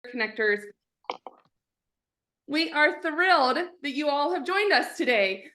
Connectors. We are thrilled that you all have joined us today.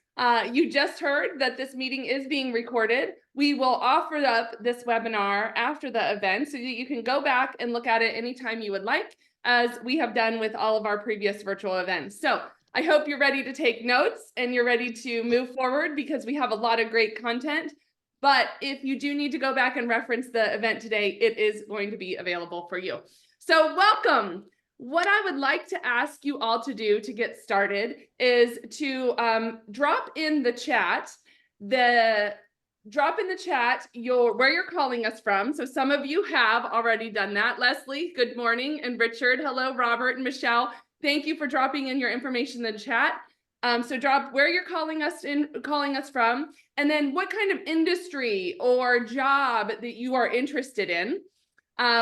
You just heard that this meeting is being recorded. We will offer up this webinar after the event so that you can go back and look at it anytime you would like, as we have done with all of our previous virtual events. So I hope you're ready to take notes and you're ready to move forward because we have a lot of great content. But if you do need to go back and reference the event today, it is going to be available for you. So welcome. What I would like to ask you all to do to get started is to drop in the chat where you're calling us from. So some of you have already done that. Leslie, good morning, and Richard, hello, Robert and Michelle. Thank you for dropping in your information in the chat. So drop where you're calling us from, and then what kind of industry or job that you are interested in.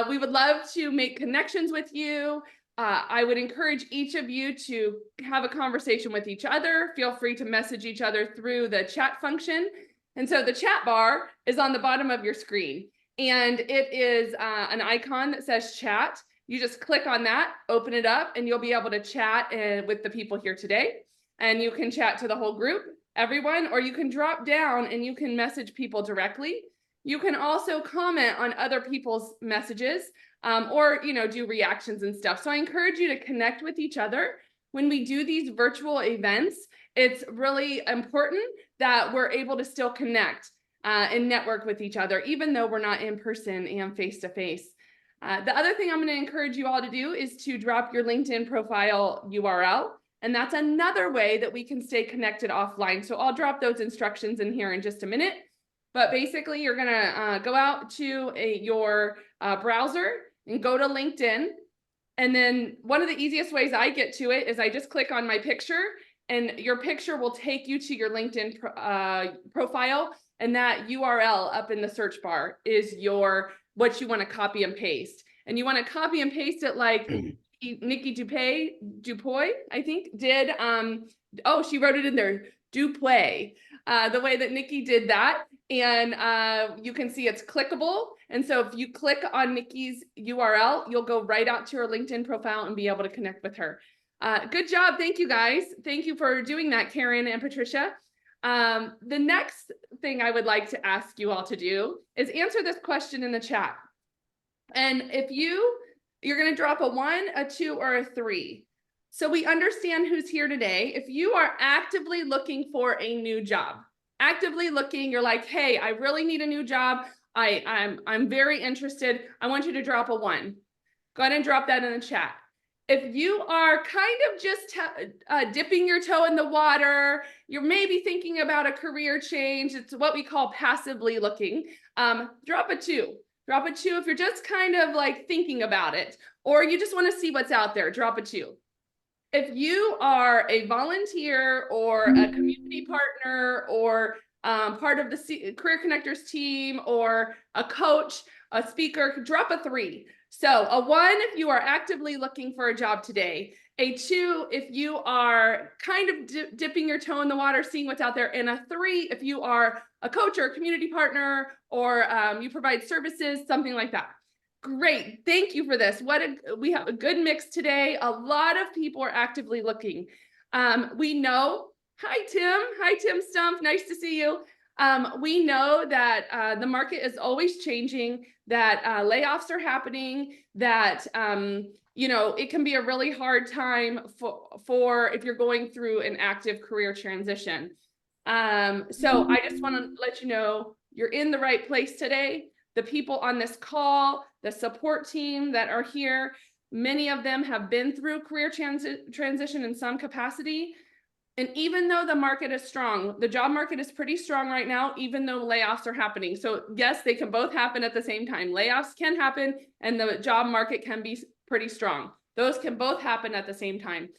We would love to make connections with you. I would encourage each of you to have a conversation with each other. Feel free to message each other through the chat function. And so the chat bar is on the bottom of your screen, and it is an icon that says chat. You just click on that, open it up, and you'll be able to chat with the people here today. And you can chat to the whole group, everyone, or you can drop down and you can message people directly. You can also comment on other people's messages or, do reactions and stuff. So I encourage you to connect with each other. When we do these virtual events, it's really important that we're able to still connect and network with each other, even though we're not in person and face-to-face. The other thing I'm going to encourage you all to do is to drop your LinkedIn profile URL. And that's another way that we can stay connected offline. So I'll drop those instructions in here in just a minute. But basically, you're going to go out to your browser and go to LinkedIn. And then one of the easiest ways I get to it is I just click on my picture, and your picture will take you to your LinkedIn profile. And that URL up in the search bar is what you want to copy and paste. And you want to copy and paste it like Nikki Dupuy, I think, did. She wrote it in there, Dupuy, the way that Nikki did that. And you can see it's clickable. And so if you click on Nikki's URL, you'll go right out to her LinkedIn profile and be able to connect with her. Good job. Thank you, guys. Thank you for doing that, Karen and Patricia. The next thing I would like to ask you all to do is answer this question in the chat. And if you're going to drop a 1, a 2, or a 3. So we understand who's here today. If you are actively looking for a new job, you're like, hey, I really need a new job. I'm very interested. I want you to drop a 1. Go ahead and drop that in the chat. If you are kind of just dipping your toe in the water, you're maybe thinking about a career change. It's what we call passively looking. Drop a 2. Drop a 2 if you're just kind of like thinking about it, or you just want to see what's out there. Drop a 2. If you are a volunteer or a community partner or part of the Career Connectors team or a coach, a speaker, drop a 3. So a 1 if you are actively looking for a job today, a 2 if you are kind of dipping your toe in the water, seeing what's out there, and a 3 if you are a coach or a community partner or you provide services, something like that. Great. Thank you for this. We have a good mix today. A lot of people are actively looking. We know, hi Tim Stump, nice to see you. We know that the market is always changing, that layoffs are happening, that it can be a really hard time for if you're going through an active career transition. So I just want to let you know you're in the right place today. The people on this call, the support team that are here, many of them have been through career transition in some capacity. And even though the market is strong, the job market is pretty strong right now, even though layoffs are happening. So yes, they can both happen at the same time. Layoffs can happen and the job market can be pretty strong. Those can both happen at the same time.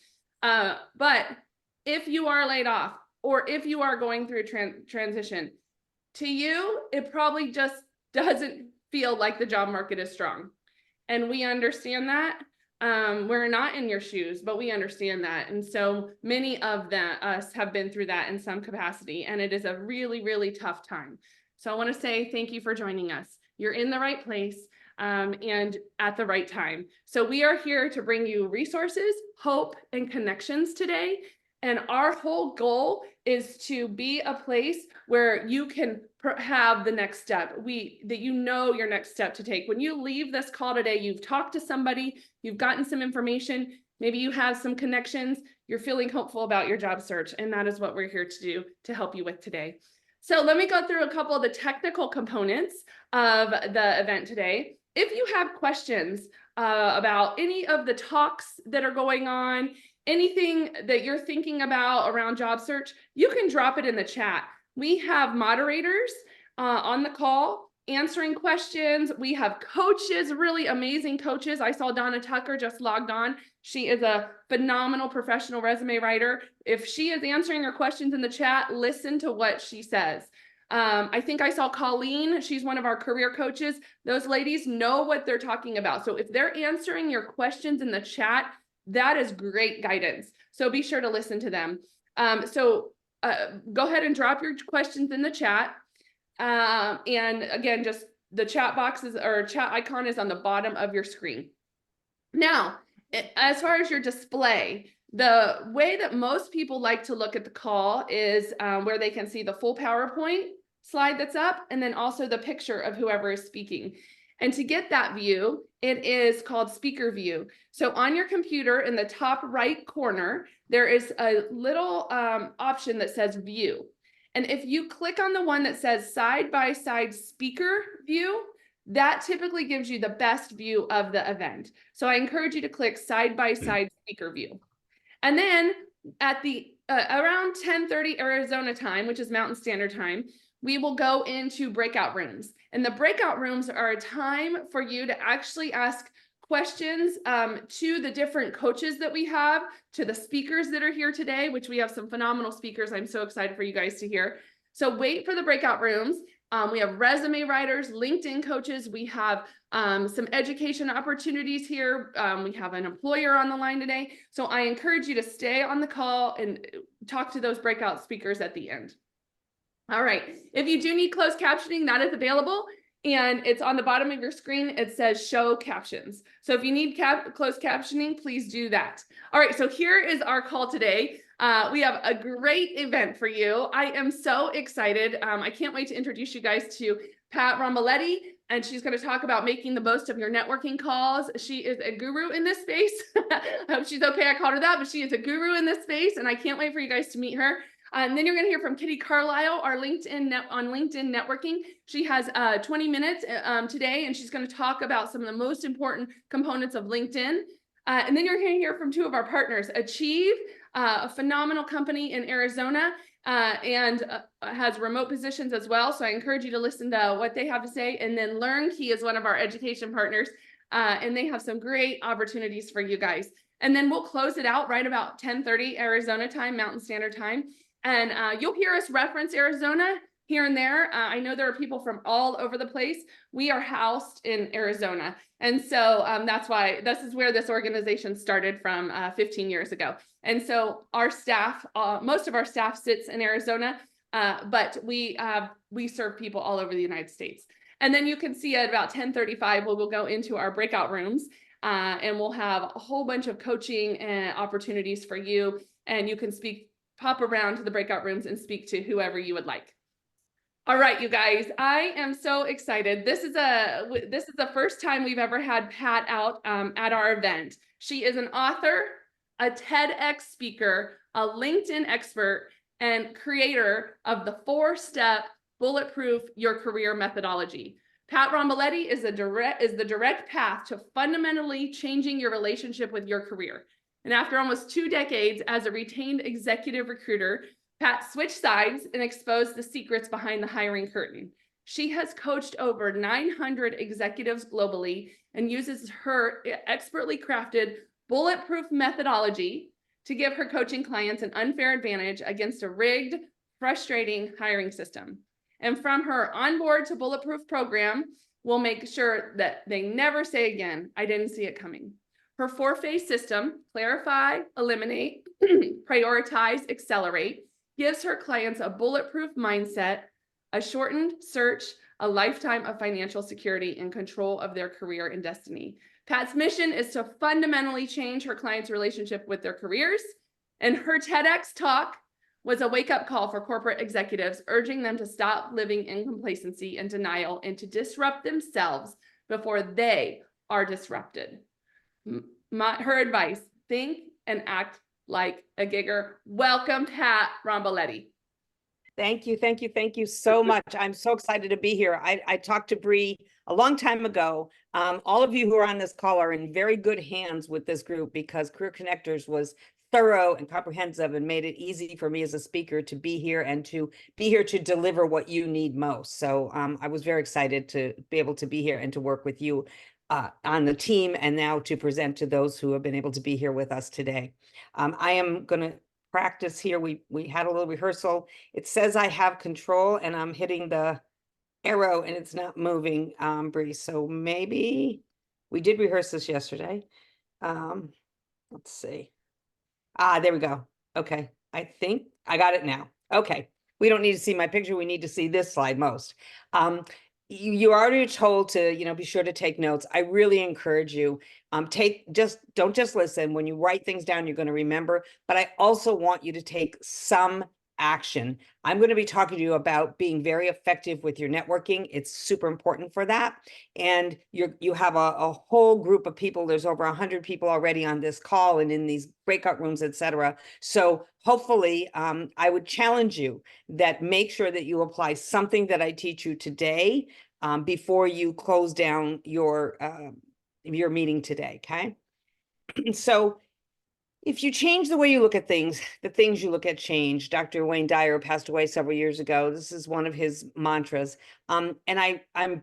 But if you are laid off or if you are going through a transition, to you, it probably just doesn't feel like the job market is strong. And we understand that. We're not in your shoes, but we understand that. And so many of us have been through that in some capacity, and it is a really, really tough time. So I want to say thank you for joining us. You're in the right place. and at the right time. So we are here to bring you resources, hope, and connections today. And our whole goal is to be a place where you can have the next step, that you know your next step to take. When you leave this call today, you've talked to somebody, you've gotten some information, maybe you have some connections, you're feeling hopeful about your job search, and that is what we're here to do to help you with today. So let me go through a couple of the technical components of the event today. If you have questions about any of the talks that are going on, anything that you're thinking about around job search, you can drop it in the chat. We have moderators on the call answering questions. We have coaches, really amazing coaches. I saw Donna Tucker just logged on. She is a phenomenal professional resume writer. If she is answering your questions in the chat, listen to what she says. I think I saw Colleen. She's one of our career coaches. Those ladies know what they're talking about. So if they're answering your questions in the chat, that is great guidance. So be sure to listen to them. Go ahead and drop your questions in the chat. And again, just the chat boxes or chat icon is on the bottom of your screen. Now, as far as your display, the way that most people like to look at the call is where they can see the full PowerPoint slide that's up, and then also the picture of whoever is speaking. And to get that view, it is called speaker view. So on your computer in the top right corner, there is a little option that says view. And if you click on the one that says side-by-side speaker view, that typically gives you the best view of the event. So I encourage you to click side-by-side speaker view. And then at the around 10:30 Arizona time, which is Mountain Standard Time, we will go into breakout rooms. And the breakout rooms are a time for you to actually ask questions to the different coaches that we have, to the speakers that are here today, which we have some phenomenal speakers. I'm so excited for you guys to hear. So wait for the breakout rooms. We have resume writers, LinkedIn coaches. We have some education opportunities here. We have an employer on the line today. So I encourage you to stay on the call and talk to those breakout speakers at the end. All right. If you do need closed captioning, that is available. And it's on the bottom of your screen. It says show captions. So if you need closed captioning, please do that. All right. So here is our call today. We have a great event for you. I am so excited. I can't wait to introduce you guys to Pat Romboletti, and she's going to talk about making the most of your networking calls. She is a guru in this space. I hope she's okay. I called her that, but she is a guru in this space, and I can't wait for you guys to meet her. And then you're going to hear from Kitty Carlisle, our LinkedIn networking. She has 20 minutes today, and she's going to talk about some of the most important components of LinkedIn. And then you're going to hear from two of our partners, Achieve, a phenomenal company in Arizona, and has remote positions as well. So I encourage you to listen to what they have to say. And then LearnKey is one of our education partners, and they have some great opportunities for you guys. And then we'll close it out right about 10:30 Arizona time, Mountain Standard Time. And you'll hear us reference Arizona here and there. I know there are people from all over the place. We are housed in Arizona. And so that's why this is where this organization started from 15 years ago. And so our staff, most of our staff sits in Arizona, but we serve people all over the United States. And then you can see at about 10:35, we'll go into our breakout rooms and we'll have a whole bunch of coaching opportunities for you. And you can pop around to the breakout rooms and speak to whoever you would like. All right, you guys, I am so excited. This is the first time we've ever had Pat out at our event. She is an author, a TEDx speaker, a LinkedIn expert, and creator of the 4-step bulletproof your career methodology. Pat Romboletti is the direct path to fundamentally changing your relationship with your career. And after almost 2 decades as a retained executive recruiter, Pat switched sides and exposed the secrets behind the hiring curtain. She has coached over 900 executives globally and uses her expertly crafted bulletproof methodology to give her coaching clients an unfair advantage against a rigged, frustrating hiring system. And from her onboard to bulletproof program, we'll make sure that they never say again, I didn't see it coming. Her 4-phase system, clarify, eliminate, prioritize, accelerate, gives her clients a bulletproof mindset, a shortened search, a lifetime of financial security and control of their career and destiny. Pat's mission is to fundamentally change her clients' relationship with their careers, and her TEDx talk was a wake-up call for corporate executives, urging them to stop living in complacency and denial and to disrupt themselves before they are disrupted. Her advice, think and act like a gigger. Welcome, Pat Romboletti. Thank you, thank you, thank you so much. I'm so excited to be here. I talked to Bree a long time ago. All of you who are on this call are in very good hands with this group because Career Connectors was thorough and comprehensive and made it easy for me as a speaker to be here and to be here to deliver what you need most. So I was very excited to be able to be here and to work with you on the team and now to present to those who have been able to be here with us today. I am going to practice here. We had a little rehearsal. It says I have control and I'm hitting the arrow and it's not moving, Bree. So maybe we did rehearse this yesterday. Let's see. There we go. Okay. I think I got it now. Okay. We don't need to see my picture. We need to see this slide most. You already told to, be sure to take notes. I really encourage you, don't just listen. When you write things down, you're going to remember, but I also want you to take some action. I'm going to be talking to you about being very effective with your networking. It's super important for that. And you have a whole group of people. There's over 100 people already on this call and in these breakout rooms, etc. So hopefully, I would challenge you that make sure that you apply something that I teach you today before you close down your meeting today. Okay. So if you change the way you look at things, the things you look at change. Dr. Wayne Dyer passed away several years ago. This is one of his mantras. And I'm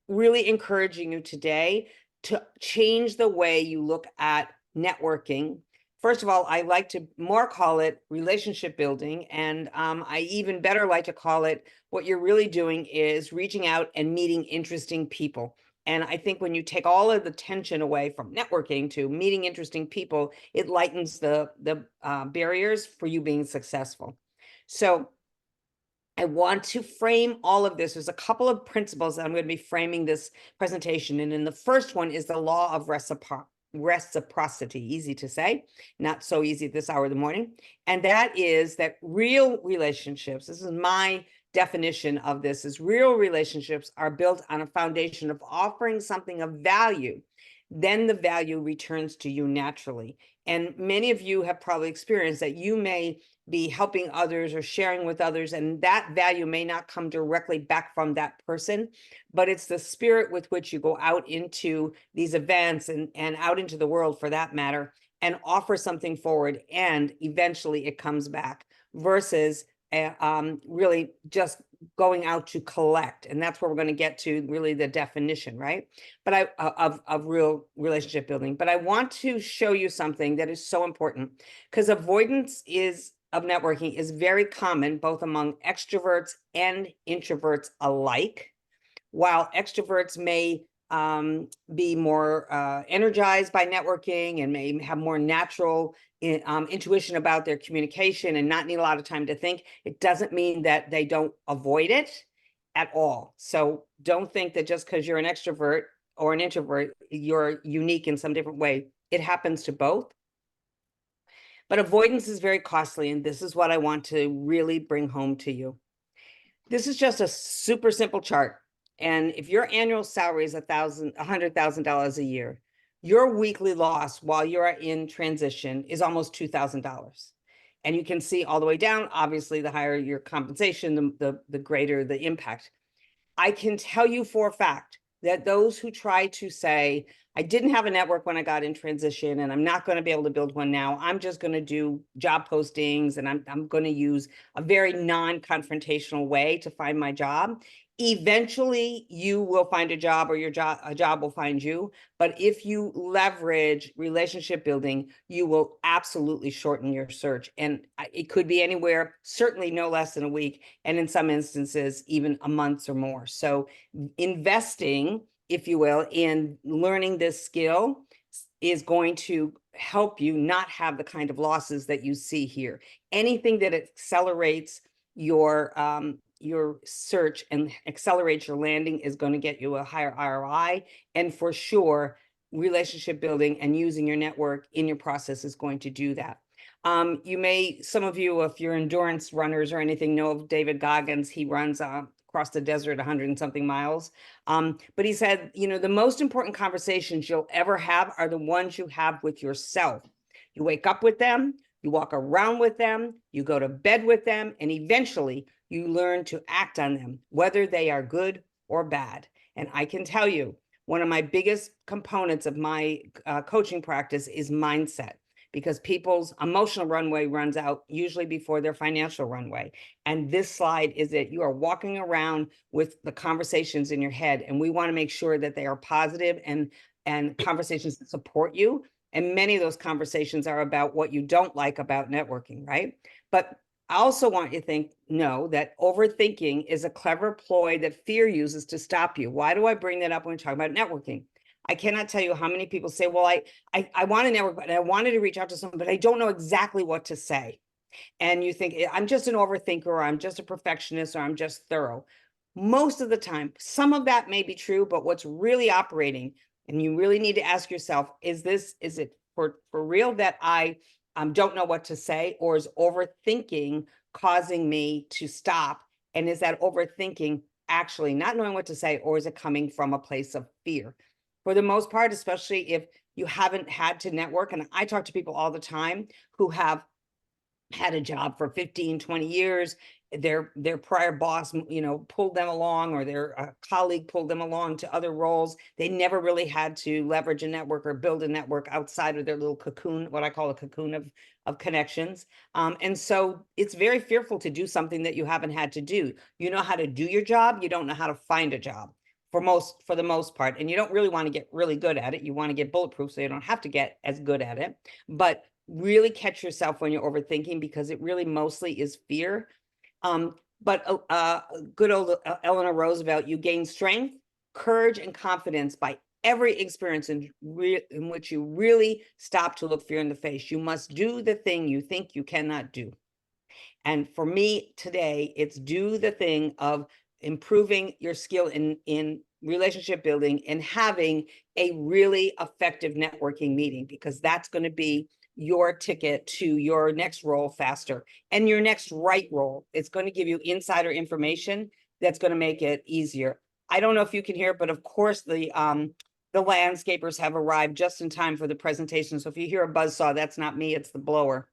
really encouraging you today to change the way you look at networking. First of all, I like to more call it relationship building. And I even better like to call it what you're really doing is reaching out and meeting interesting people. And I think when you take all of the tension away from networking to meeting interesting people, it lightens the barriers for you being successful. So I want to frame all of this. There's a couple of principles that I'm going to be framing this presentation. And then the first one is the law of reciprocity. Easy to say, not so easy at this hour of the morning. And that is that real relationships, this is my definition of this, is real relationships are built on a foundation of offering something of value. Then the value returns to you naturally. And many of you have probably experienced that you may be helping others or sharing with others, and that value may not come directly back from that person, but it's the spirit with which you go out into these events and out into the world for that matter, and offer something forward, and eventually it comes back, versus really just going out to collect. And that's where we're going to get to really the definition, right? But of real relationship building. But I want to show you something that is so important, because avoidance of networking is very common both among extroverts and introverts alike. While extroverts may be more energized by networking and may have more natural intuition about their communication and not need a lot of time to think, it doesn't mean that they don't avoid it at all. So don't think that just because you're an extrovert or an introvert, you're unique in some different way. It happens to both. But avoidance is very costly, and this is what I want to really bring home to you. This is just a super simple chart. And if your annual salary is $100,000 a year, your weekly loss while you're in transition is almost $2,000. And you can see all the way down, obviously, the higher your compensation, the greater the impact. I can tell you for a fact that those who try to say, I didn't have a network when I got in transition, and I'm not going to be able to build one now. I'm just going to do job postings, and I'm going to use a very non-confrontational way to find my job. Eventually, you will find a job, or a job will find you. But if you leverage relationship building, you will absolutely shorten your search. And it could be anywhere, certainly no less than a week, and in some instances, even a month or more. So investing, if you will, in learning this skill is going to help you not have the kind of losses that you see here. Anything that accelerates your your search and accelerate your landing is going to get you a higher ROI. And for sure, relationship building and using your network in your process is going to do that. Some of you, if you're endurance runners or anything, know of David Goggins. He runs across the desert 100 and something miles. But he said, the most important conversations you'll ever have are the ones you have with yourself. You wake up with them, you walk around with them, you go to bed with them, and eventually you learn to act on them, whether they are good or bad. And I can tell you, one of my biggest components of my coaching practice is mindset, because people's emotional runway runs out usually before their financial runway. And this slide is that you are walking around with the conversations in your head, and we want to make sure that they are positive and conversations that support you. And many of those conversations are about what you don't like about networking, right? But I also want you to know that overthinking is a clever ploy that fear uses to stop you. Why do I bring that up when we talk about networking? I cannot tell you how many people say, well, I want to network, but I wanted to reach out to someone, but I don't know exactly what to say. And you think, I'm just an overthinker, or I'm just a perfectionist, or I'm just thorough. Most of the time, some of that may be true, but what's really operating, and you really need to ask yourself, is it for real that I don't know what to say, or is overthinking causing me to stop? And is that overthinking actually not knowing what to say, or is it coming from a place of fear? For the most part, especially if you haven't had to network, and I talk to people all the time who have had a job for 15, 20 years, their prior boss, pulled them along, or their colleague pulled them along to other roles. They never really had to leverage a network or build a network outside of their little cocoon, what I call a cocoon of connections. And so it's very fearful to do something that you haven't had to do. You know how to do your job. You don't know how to find a job for the most part. And you don't really want to get really good at it. You want to get bulletproof so you don't have to get as good at it. But really catch yourself when you're overthinking, because it really mostly is fear. But good old Eleanor Roosevelt, you gain strength, courage, and confidence by every experience in which you really stop to look fear in the face. You must do the thing you think you cannot do. And for me today, it's do the thing of improving your skill in relationship building and having a really effective networking meeting, because that's going to be your ticket to your next role faster and your next right role. It's going to give you insider information that's going to make it easier. I don't know if you can hear, but of course the landscapers have arrived just in time for the presentation. So if you hear a buzzsaw, that's not me, it's the blower.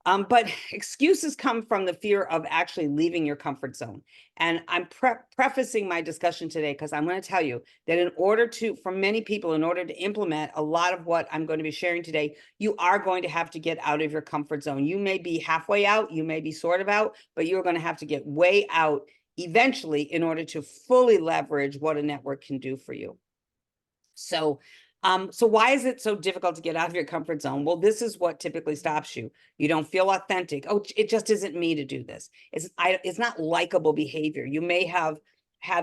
But excuses come from the fear of actually leaving your comfort zone. And I'm prefacing my discussion today because I'm going to tell you that for many people, in order to implement a lot of what I'm going to be sharing today, you are going to have to get out of your comfort zone. You may be halfway out, you may be sort of out, but you're going to have to get way out eventually in order to fully leverage what a network can do for you. So why is it so difficult to get out of your comfort zone? Well, this is what typically stops you. You don't feel authentic. Oh, it just isn't me to do this. It's not likable behavior. You may have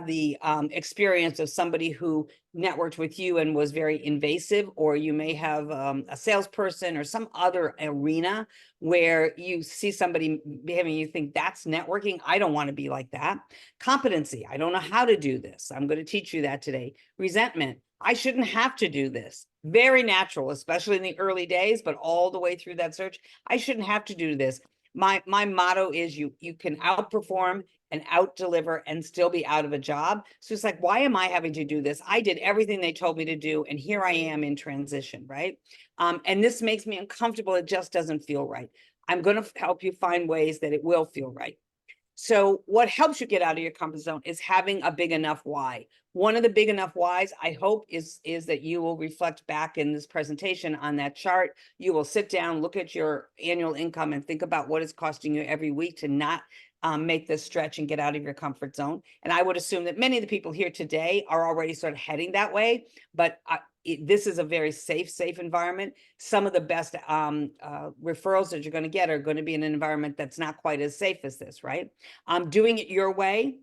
the experience of somebody who networked with you and was very invasive, or you may have a salesperson or some other arena where you see somebody behaving, you think that's networking. I don't want to be like that. Competency. I don't know how to do this. I'm going to teach you that today. Resentment. I shouldn't have to do this. Very natural, especially in the early days, but all the way through that search, I shouldn't have to do this. My motto is you can outperform and out deliver and still be out of a job. So it's like, why am I having to do this? I did everything they told me to do, and here I am in transition, right? And this makes me uncomfortable. It just doesn't feel right. I'm going to help you find ways that it will feel right. So what helps you get out of your comfort zone is having a big enough why. One of the big enough whys, I hope, is that you will reflect back in this presentation on that chart. You will sit down, look at your annual income, and think about what it's costing you every week to not make this stretch and get out of your comfort zone. And I would assume that many of the people here today are already sort of heading that way, but this is a very safe environment. Some of the best referrals that you're going to get are going to be in an environment that's not quite as safe as this, right? Doing it your way,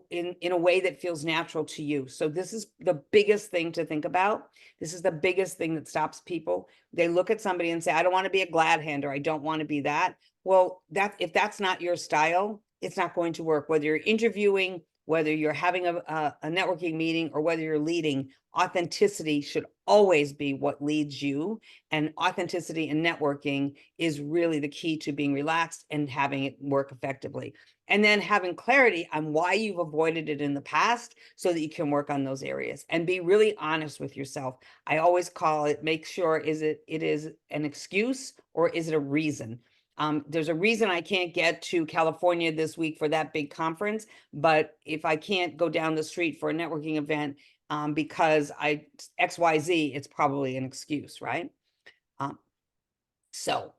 in a way that feels natural to you. So this is the biggest thing to think about. This is the biggest thing that stops people. They look at somebody and say, I don't want to be a glad hand, or I don't want to be that. Well, if that's not your style, it's not going to work. Whether you're interviewing, whether you're having a networking meeting, or whether you're leading, authenticity should always be what leads you. And authenticity in networking is really the key to being relaxed and having it work effectively. And then having clarity on why you've avoided it in the past so that you can work on those areas and be really honest with yourself. I always call it, make sure it is an excuse or is it a reason? There's a reason I can't get to California this week for that big conference, but if I can't go down the street for a networking event because XYZ, it's probably an excuse, right? So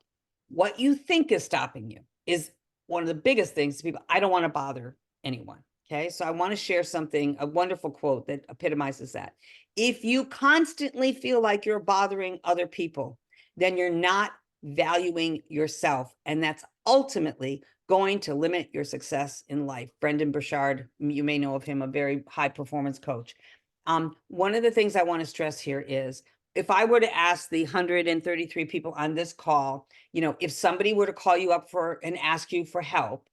what you think is stopping you is one of the biggest things to people. I don't want to bother anyone. Okay, so I want to share something, a wonderful quote that epitomizes that. If you constantly feel like you're bothering other people, then you're not valuing yourself. And that's ultimately going to limit your success in life. Brendan Burchard, you may know of him, a very high performance coach. One of the things I want to stress here is, if I were to ask the 133 people on this call, if somebody were to call you up and ask you for help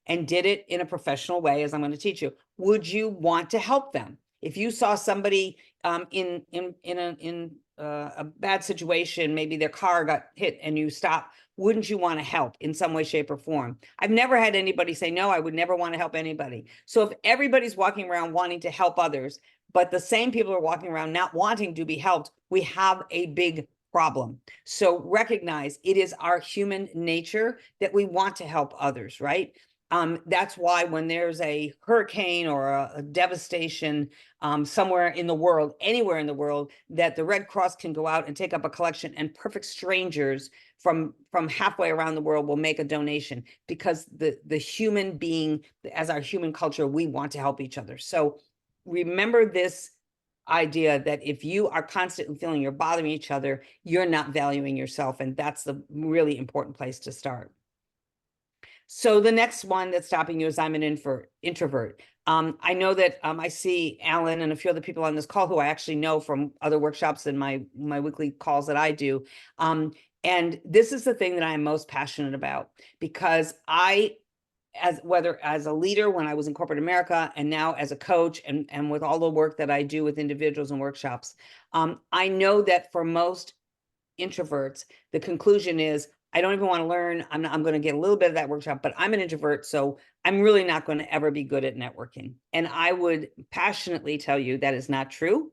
and did it in a professional way, as I'm going to teach you, would you want to help them? If you saw somebody in a bad situation, maybe their car got hit and you stop, wouldn't you want to help in some way, shape, or form? I've never had anybody say, no, I would never want to help anybody. So if everybody's walking around wanting to help others, but the same people are walking around not wanting to be helped, we have a big problem. So recognize it is our human nature that we want to help others, right? That's why when there's a hurricane or a devastation somewhere in the world, anywhere in the world, that the Red Cross can go out and take up a collection, and perfect strangers from halfway around the world will make a donation, because the human being, as our human culture, we want to help each other. So remember this idea that if you are constantly feeling you're bothering each other, you're not valuing yourself. And that's the really important place to start. So the next one that's stopping you is I'm an introvert. I know that I see Alan and a few other people on this call who I actually know from other workshops and my weekly calls that I do. And this is the thing that I am most passionate about, because whether as a leader when I was in corporate America, and now as a coach, and with all the work that I do with individuals and workshops, I know that for most introverts, the conclusion is, I don't even want to learn. I'm going to get a little bit of that workshop, but I'm an introvert, so I'm really not going to ever be good at networking. And I would passionately tell you that is not true,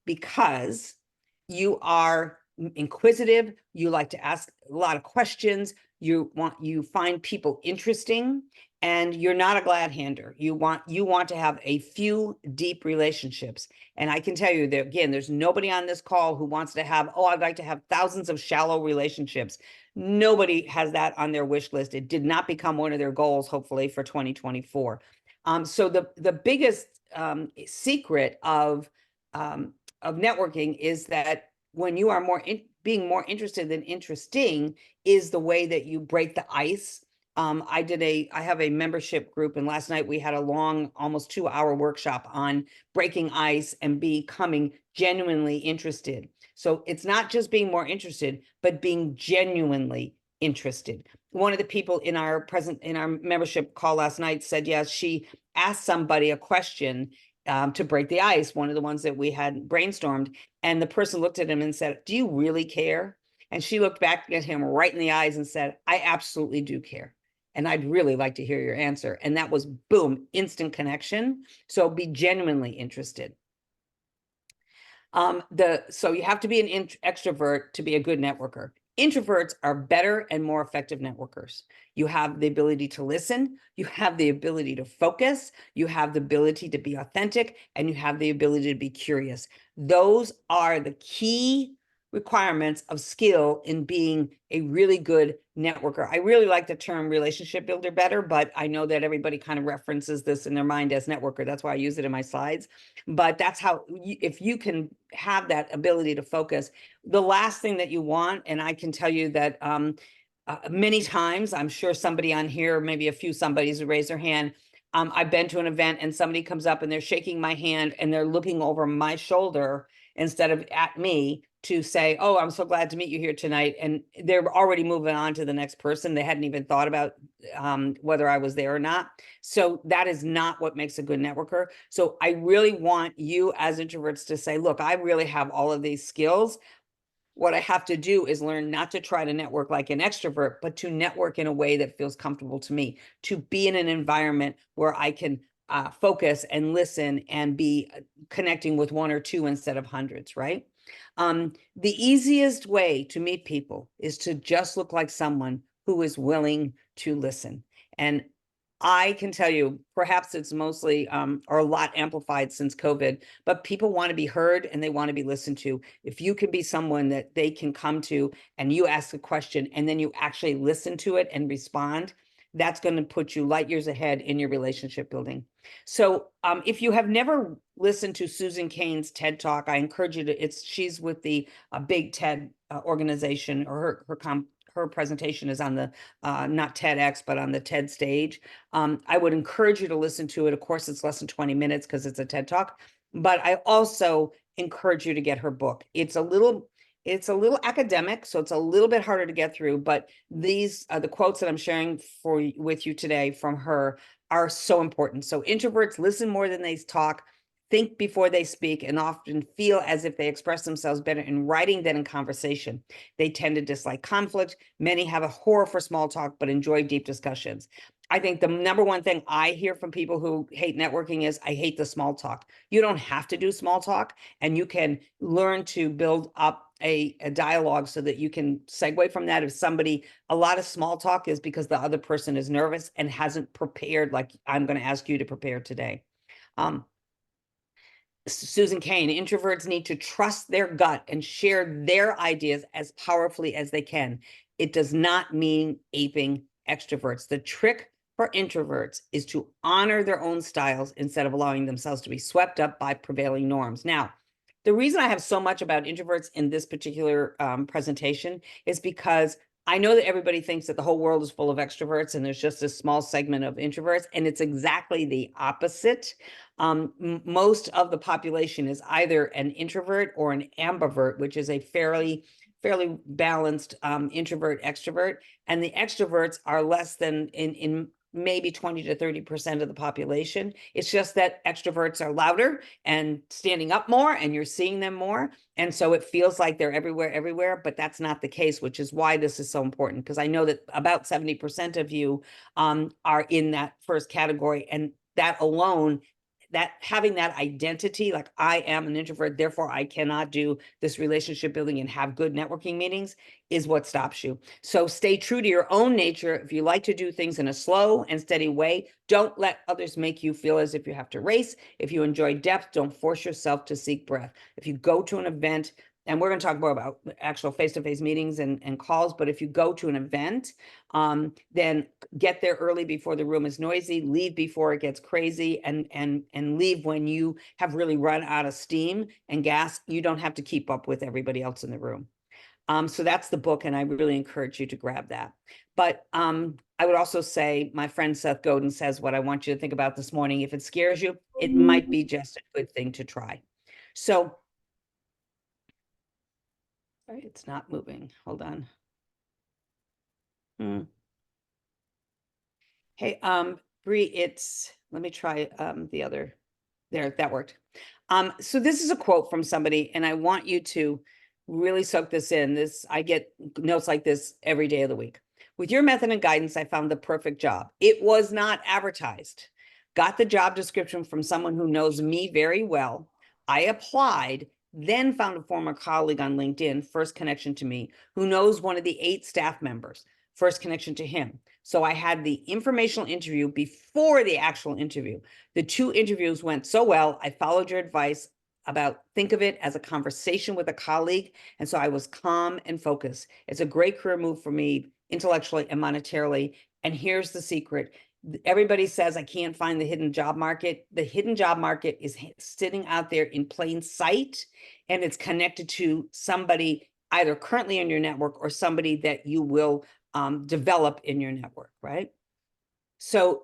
because you are inquisitive, you like to ask a lot of questions, you find people interesting, and you're not a glad hander. You want to have a few deep relationships. And I can tell you that, again, there's nobody on this call who wants to have, I'd like to have thousands of shallow relationships. Nobody has that on their wish list. It did not become one of their goals, hopefully, for 2024. So the biggest secret of networking is that when you are being more interested than interesting is the way that you break the ice. I have a membership group, and last night we had a long, almost 2-hour workshop on breaking ice and becoming genuinely interested. So it's not just being more interested, but being genuinely interested. One of the people in our membership call last night said, yes, she asked somebody a question to break the ice, one of the ones that we had brainstormed. And the person looked at him and said, do you really care? And she looked back at him right in the eyes and said, I absolutely do care. And I'd really like to hear your answer. And that was, boom, instant connection. So be genuinely interested. So you have to be an extrovert to be a good networker. Introverts are better and more effective networkers. You have the ability to listen, you have the ability to focus, you have the ability to be authentic, and you have the ability to be curious. Those are the key requirements of skill in being a really good networker. I really like the term relationship builder better, but I know that everybody kind of references this in their mind as networker. That's why I use it in my slides. But that's how, if you can have that ability to focus, the last thing that you want, and I can tell you that many times, I'm sure somebody on here, maybe a few somebodies who raise their hand, I've been to an event and somebody comes up and they're shaking my hand and they're looking over my shoulder instead of at me. to say, oh, I'm so glad to meet you here tonight. And they're already moving on to the next person. They hadn't even thought about whether I was there or not. So that is not what makes a good networker. So I really want you as introverts to say, look, I really have all of these skills. What I have to do is learn not to try to network like an extrovert, but to network in a way that feels comfortable to me, to be in an environment where I can focus and listen and be connecting with one or two instead of hundreds, right? The easiest way to meet people is to just look like someone who is willing to listen. And I can tell you, perhaps it's mostly or a lot amplified since COVID, but people want to be heard and they want to be listened to. If you can be someone that they can come to and you ask a question and then you actually listen to it and respond, that's going to put you light years ahead in your relationship building. So if you have never listened to Susan Cain's TED Talk, I encourage you to, she's with the big TED organization, or her presentation is on the, not TEDx, but on the TED stage. I would encourage you to listen to it. Of course, it's less than 20 minutes because it's a TED Talk, but I also encourage you to get her book. It's a little academic, so it's a little bit harder to get through, but these are the quotes that I'm sharing with you today from her are so important. So introverts listen more than they talk, think before they speak, and often feel as if they express themselves better in writing than in conversation. They tend to dislike conflict. Many have a horror for small talk, but enjoy deep discussions. I think the number one thing I hear from people who hate networking is, I hate the small talk. You don't have to do small talk, and you can learn to build up a dialogue so that you can segue from that. If somebody, a lot of small talk is because the other person is nervous and hasn't prepared like I'm going to ask you to prepare today. Susan Cain, introverts need to trust their gut and share their ideas as powerfully as they can. It does not mean aping extroverts. The trick for introverts is to honor their own styles instead of allowing themselves to be swept up by prevailing norms. Now, the reason I have so much about introverts in this particular presentation is because I know that everybody thinks that the whole world is full of extroverts and there's just a small segment of introverts, and it's exactly the opposite. Most of the population is either an introvert or an ambivert, which is a fairly balanced introvert extrovert, and the extroverts are less than in maybe 20 to 30% of the population. It's just that extroverts are louder and standing up more, and you're seeing them more. And so it feels like they're everywhere, but that's not the case, which is why this is so important, because I know that about 70% of you are in that first category, and that alone, that having that identity, like I am an introvert, therefore I cannot do this relationship building and have good networking meetings, is what stops you. So stay true to your own nature. If you like to do things in a slow and steady way, don't let others make you feel as if you have to race. If you enjoy depth, don't force yourself to seek breadth. If you go to an event, and we're going to talk more about actual face-to-face meetings and calls, but if you go to an event, then get there early before the room is noisy, leave before it gets crazy, and leave when you have really run out of steam and gas. You don't have to keep up with everybody else in the room. So that's the book, and I really encourage you to grab that. But I would also say, my friend Seth Godin says what I want you to think about this morning. If it scares you, it might be just a good thing to try. So it's not moving. Hold on. Hey, Bree, let me try the other. There, that worked. So this is a quote from somebody, and I want you to really soak this in. I get notes like this every day of the week. With your method and guidance, I found the perfect job. It was not advertised. Got the job description from someone who knows me very well. I applied, then found a former colleague on LinkedIn, first connection to me, who knows one of the 8 staff members, first connection to him. So I had the informational interview before the actual interview. The 2 interviews went so well. I followed your advice about think of it as a conversation with a colleague. And so I was calm and focused. It's a great career move for me intellectually and monetarily. And here's the secret. Everybody says I can't find the hidden job market. The hidden job market is sitting out there in plain sight, and it's connected to somebody either currently in your network or somebody that you will develop in your network, right? So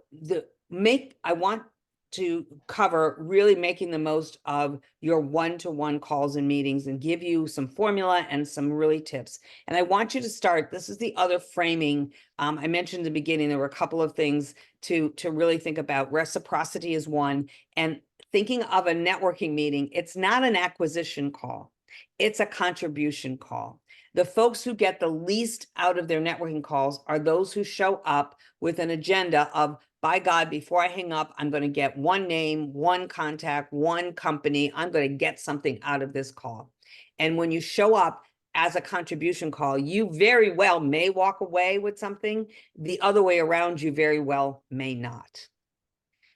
I want to cover really making the most of your one-to-one calls and meetings and give you some formula and some really tips. And I want you to start, this is the other framing. I mentioned in the beginning, there were a couple of things to really think about. Reciprocity is one, and thinking of a networking meeting, it's not an acquisition call, it's a contribution call. The folks who get the least out of their networking calls are those who show up with an agenda of, by God, before I hang up, I'm going to get one name, one contact, one company. I'm going to get something out of this call. And when you show up as a contribution call, you very well may walk away with something. The other way around, you very well may not.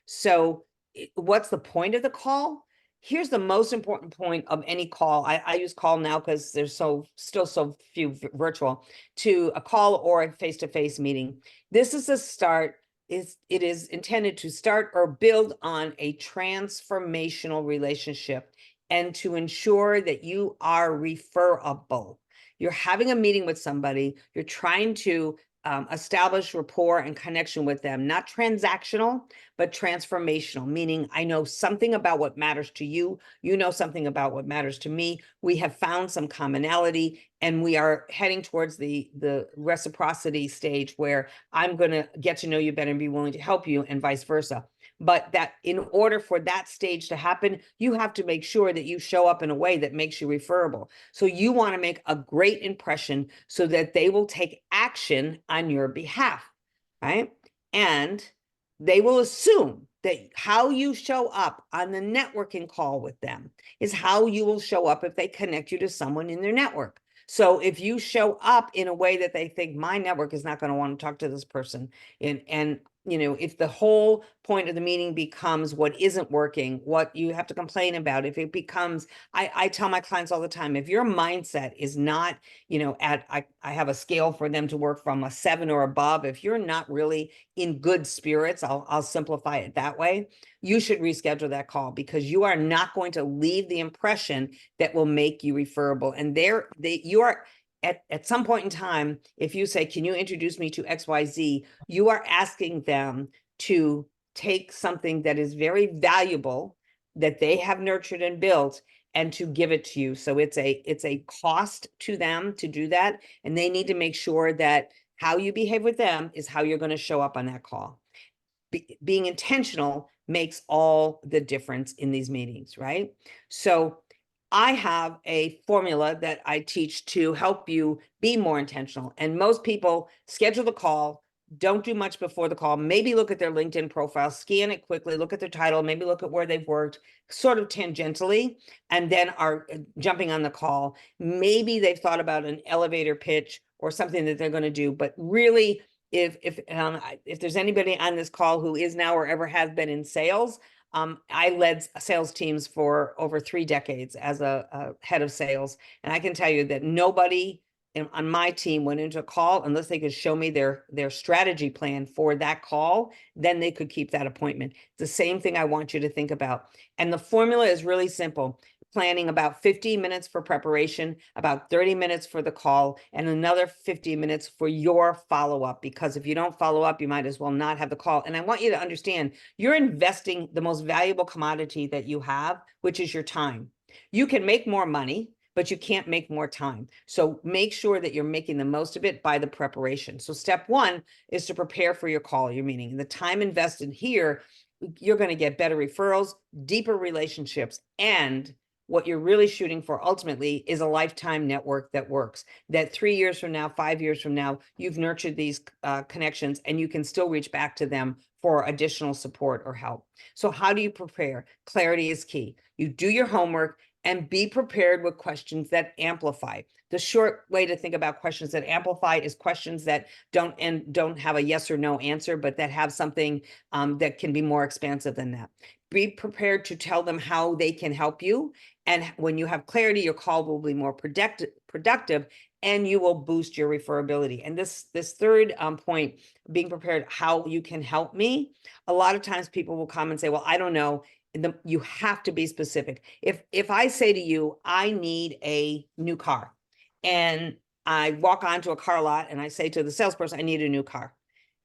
So what's the point of the call? Here's the most important point of any call. I use call now because there's still so few virtual, to a call or a face-to-face meeting. This is a start. It is intended to start or build on a transformational relationship and to ensure that you are referable. You're having a meeting with somebody, you're trying to establish rapport and connection with them, not transactional, but transformational, meaning I know something about what matters to you. You know something about what matters to me. We have found some commonality, and we are heading towards the reciprocity stage where I'm going to get to know you better and be willing to help you, and vice versa. But that in order for that stage to happen, you have to make sure that you show up in a way that makes you referable. So you want to make a great impression so that they will take action on your behalf, right? And they will assume that how you show up on the networking call with them is how you will show up if they connect you to someone in their network. So if you show up in a way that they think my network is not going to want to talk to this person, and you know, if the whole point of the meeting becomes what isn't working, what you have to complain about, if it becomes, I tell my clients all the time, if your mindset is not, you know, I have a scale for them to work from a 7 or above. If you're not really in good spirits, I'll simplify it that way, you should reschedule that call, because you are not going to leave the impression that will make you referable. And you are at some point in time, if you say, can you introduce me to XYZ, you are asking them to take something that is very valuable that they have nurtured and built and to give it to you. So it's a cost to them to do that. And they need to make sure that how you behave with them is how you're going to show up on that call. Being intentional makes all the difference in these meetings, right? So I have a formula that I teach to help you be more intentional. And most people schedule the call, don't do much before the call, maybe look at their LinkedIn profile, scan it quickly, look at their title, maybe look at where they've worked, sort of tangentially, and then are jumping on the call. Maybe they've thought about an elevator pitch or something that they're going to do, but really, if there's anybody on this call who is now or ever has been in sales, I led sales teams for over 3 decades as a head of sales. And I can tell you that nobody on my team went into a call unless they could show me their strategy plan for that call, then they could keep that appointment. It's the same thing I want you to think about. And the formula is really simple. Planning about 15 minutes for preparation, about 30 minutes for the call, and another 15 minutes for your follow-up. Because if you don't follow up, you might as well not have the call. And I want you to understand, you're investing the most valuable commodity that you have, which is your time. You can make more money, but you can't make more time. So make sure that you're making the most of it by the preparation. So step 1 is to prepare for your call, your meeting. And the time invested here, you're going to get better referrals, deeper relationships, and what you're really shooting for ultimately is a lifetime network that works, that 3 years from now, 5 years from now, you've nurtured these connections and you can still reach back to them for additional support or help. So how do you prepare? Clarity is key. You do your homework and be prepared with questions that amplify. The short way to think about questions that amplify is questions that don't have a yes or no answer, but that have something that can be more expansive than that. Be prepared to tell them how they can help you. And when you have clarity, your call will be more productive, and you will boost your referability. And this third point, being prepared, how you can help me. A lot of times people will come and say, well, I don't know. You have to be specific. If I say to you, I need a new car, and I walk onto a car lot and I say to the salesperson, I need a new car.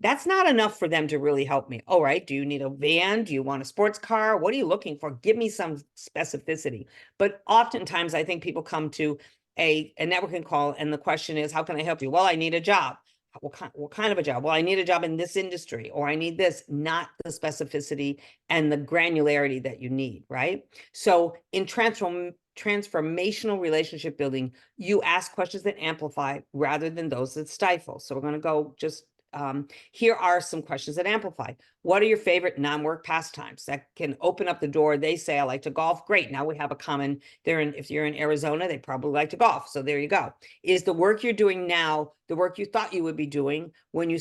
That's not enough for them to really help me. All right, do you need a van? Do you want a sports car? What are you looking for? Give me some specificity. But oftentimes I think people come to a networking call and the question is, how can I help you? Well, I need a job. What kind of a job? Well, I need a job in this industry, or I need this, not the specificity and the granularity that you need, right? So in transformational relationship building, you ask questions that amplify rather than those that stifle. So we're going to go just here are some questions that amplify. What are your favorite non-work pastimes? That can open up the door. They say, I like to golf. Great. Now we have a common, if you're in Arizona, they probably like to golf. So there you go. Is the work you're doing now the work you thought you would be doing when you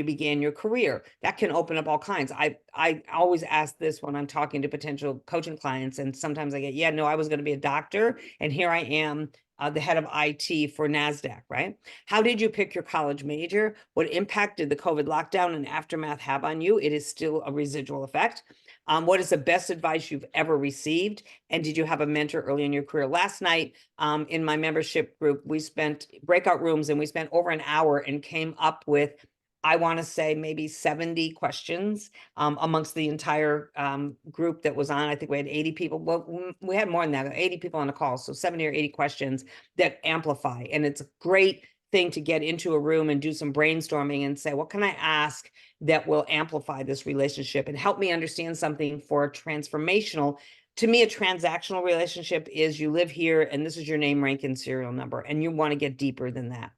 began your career? That can open up all kinds. I always ask this when I'm talking to potential coaching clients, and sometimes I get, yeah, no, I was going to be a doctor, and here I am, the head of IT for NASDAQ, right? How did you pick your college major? What impact did the COVID lockdown and aftermath have on you? It is still a residual effect. What is the best advice you've ever received? And did you have a mentor early in your career? Last night, in my membership group, we spent breakout rooms and we spent over an hour and came up with, I want to say, maybe 70 questions amongst the entire group that was on. I think we had 80 people. Well, we had more than that, 80 people on the call. So 70 or 80 questions that amplify. And it's a great thing to get into a room and do some brainstorming and say, what can I ask that will amplify this relationship and help me understand something for transformational? To me, a transactional relationship is you live here and this is your name, rank, and serial number, and you want to get deeper than that.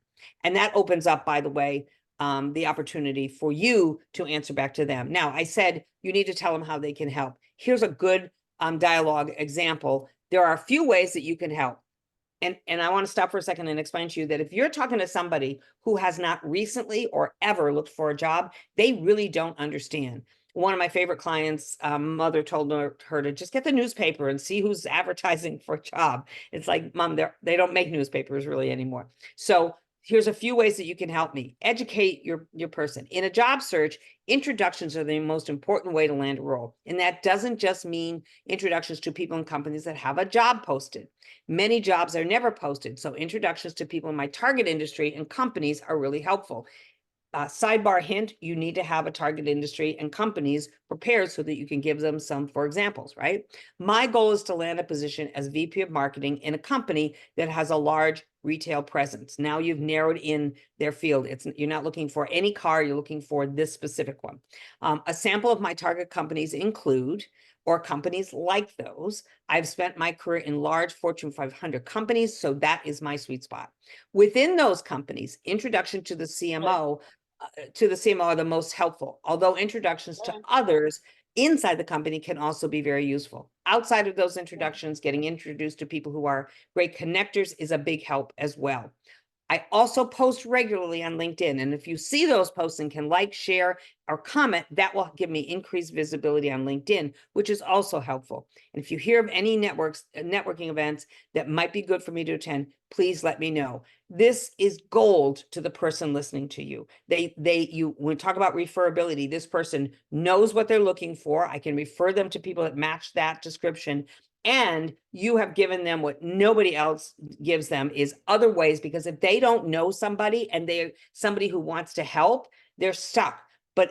And that opens up, by the way, the opportunity for you to answer back to them. Now, I said you need to tell them how they can help. Here's a good dialogue example. There are a few ways that you can help. And I want to stop for a second and explain to you that if you're talking to somebody who has not recently or ever looked for a job, they really don't understand. One of my favorite clients, mother told her to just get the newspaper and see who's advertising for a job. It's like, Mom, they don't make newspapers really anymore. So here's a few ways that you can help me. Educate your person. In a job search, introductions are the most important way to land a role. And that doesn't just mean introductions to people and companies that have a job posted. Many jobs are never posted. So introductions to people in my target industry and companies are really helpful. Sidebar hint, you need to have a target industry and companies prepared so that you can give them some, for examples, right? My goal is to land a position as VP of marketing in a company that has a large retail presence. Now you've narrowed in their field. You're not looking for any car, you're looking for this specific one. A sample of my target companies include, or companies like those. I've spent my career in large Fortune 500 companies, so that is my sweet spot. Within those companies, introduction to the CMO are the most helpful, although introductions to others inside the company can also be very useful. Outside of those introductions, getting introduced to people who are great connectors is a big help as well. I also post regularly on LinkedIn, and if you see those posts and can like, share, or comment, that will give me increased visibility on LinkedIn, which is also helpful. And if you hear of any networking events that might be good for me to attend, please let me know. This is gold to the person listening to you. When we talk about referability, this person knows what they're looking for. I can refer them to people that match that description. And you have given them what nobody else gives them, is other ways, because if they don't know somebody and they're somebody who wants to help, they're stuck. But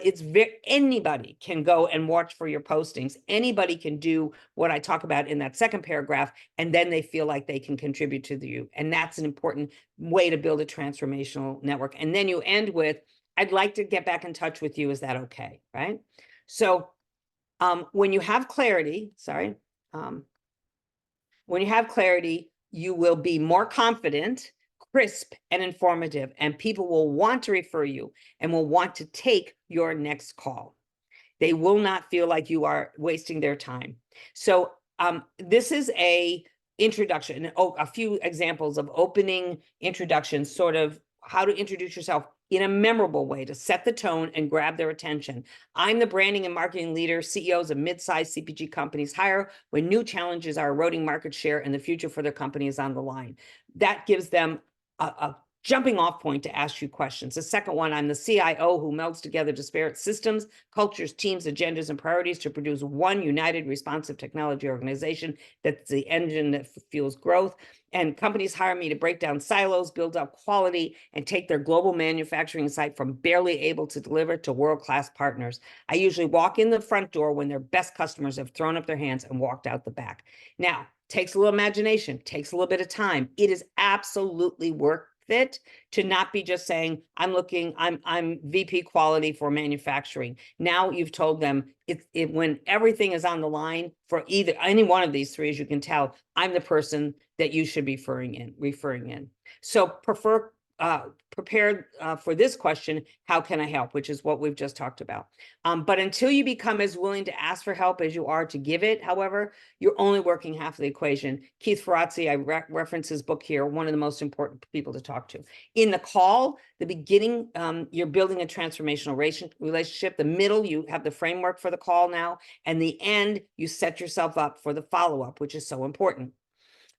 anybody can go and watch for your postings. Anybody can do what I talk about in that second paragraph, and then they feel like they can contribute to you. And that's an important way to build a transformational network. And then you end with, I'd like to get back in touch with you. Is that okay? Right? So when you have clarity, when you have clarity, you will be more confident, crisp, and informative, and people will want to refer you and will want to take your next call. They will not feel like you are wasting their time. So this is a introduction, a few examples of opening introductions, sort of how to introduce yourself in a memorable way to set the tone and grab their attention. I'm the branding and marketing leader CEOs of mid-sized CPG companies hire when new challenges are eroding market share and the future for their company is on the line. That gives them a jumping off point to ask you questions. The second one, I'm the CIO who melds together disparate systems, cultures, teams, agendas, and priorities to produce one united, responsive technology organization that's the engine that fuels growth. And companies hire me to break down silos, build up quality, and take their global manufacturing site from barely able to deliver to world-class partners. I usually walk in the front door when their best customers have thrown up their hands and walked out the back. Now, takes a little imagination, takes a little bit of time. It is absolutely worth it to not be just saying, I'm VP quality for manufacturing. Now you've told them when everything is on the line for either any one of these three, as you can tell, I'm the person that you should be referring in. So prepared for this question, how can I help, which is what we've just talked about. But until you become as willing to ask for help as you are to give it, however, you're only working half of the equation. Keith Ferrazzi, I reference his book here, one of the most important people to talk to. In the call, the beginning, you're building a transformational relationship. The middle, you have the framework for the call now. And the end, you set yourself up for the follow-up, which is so important.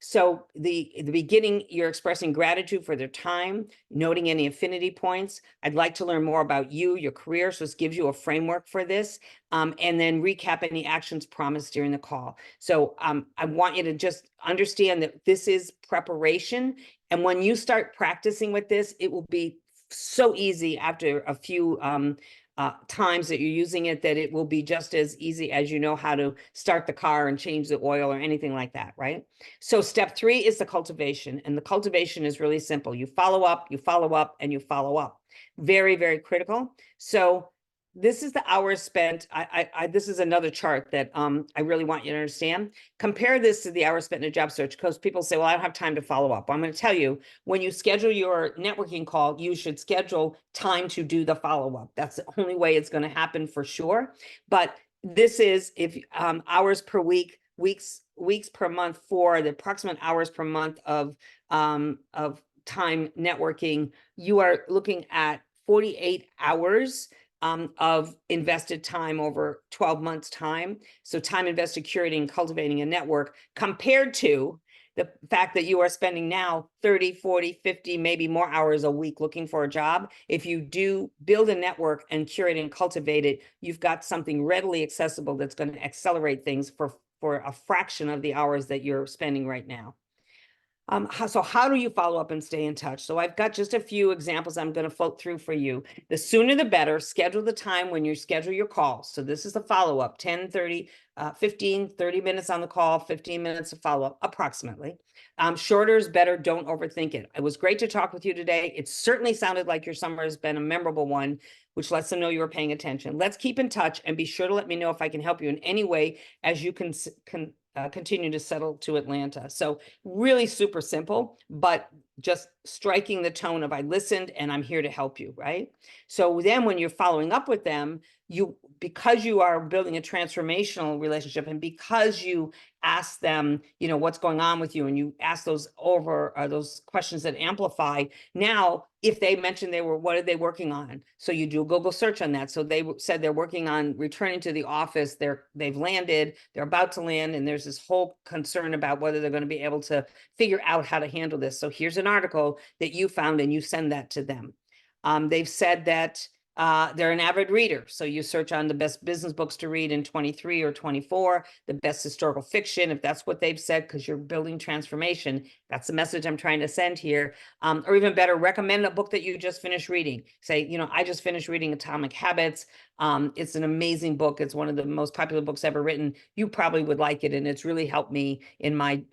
So the beginning, you're expressing gratitude for their time, noting any affinity points. I'd like to learn more about you, your career. So this gives you a framework for this. And then recap any actions promised during the call. So I want you to just understand that this is preparation. And when you start practicing with this, it will be so easy after a few times that you're using it, that it will be just as easy as you know how to start the car and change the oil or anything like that, right? So step 3 is the cultivation. And the cultivation is really simple. You follow up, and you follow up. Very, very critical. So this is the hours spent. This is another chart that I really want you to understand. Compare this to the hours spent in a job search, because people say, well, I don't have time to follow up. I'm going to tell you, when you schedule your networking call, you should schedule time to do the follow-up. That's the only way it's going to happen for sure. But this is if hours per week, weeks per month for the approximate hours per month of time networking, you are looking at 48 hours of invested time over 12 months time. So time invested curating and cultivating a network, compared to the fact that you are spending now 30, 40, 50, maybe more hours a week looking for a job. If you do build a network and curate and cultivate it, you've got something readily accessible that's going to accelerate things for a fraction of the hours that you're spending right now. So how do you follow up and stay in touch? So I've got just a few examples I'm going to float through for you. The sooner the better. Schedule the time when you schedule your call. So this is the follow-up, 10, 30, 15, 30 minutes on the call, 15 minutes of follow-up, approximately. Shorter is better. Don't overthink it. It was great to talk with you today. It certainly sounded like your summer has been a memorable one, which lets them know you were paying attention. Let's keep in touch and be sure to let me know if I can help you in any way as you can continue to settle to Atlanta. So really super simple, but just striking the tone of I listened and I'm here to help you, right? So then when you're following up with them, because you are building a transformational relationship, and because you ask them, what's going on with you, and you ask those questions that amplify. Now, if they mentioned what are they working on? So you do a Google search on that. So they said they're working on returning to the office. They've landed, they're about to land, and there's this whole concern about whether they're going to be able to figure out how to handle this. So here's an article that you found, and you send that to them. They've said that they're an avid reader. So you search on the best business books to read in 23 or 24, the best historical fiction, if that's what they've said, because you're building transformation. That's the message I'm trying to send here. Or even better, recommend a book that you just finished reading. Say, I just finished reading Atomic Habits. It's an amazing book. It's one of the most popular books ever written. You probably would like it. And it's really helped me in my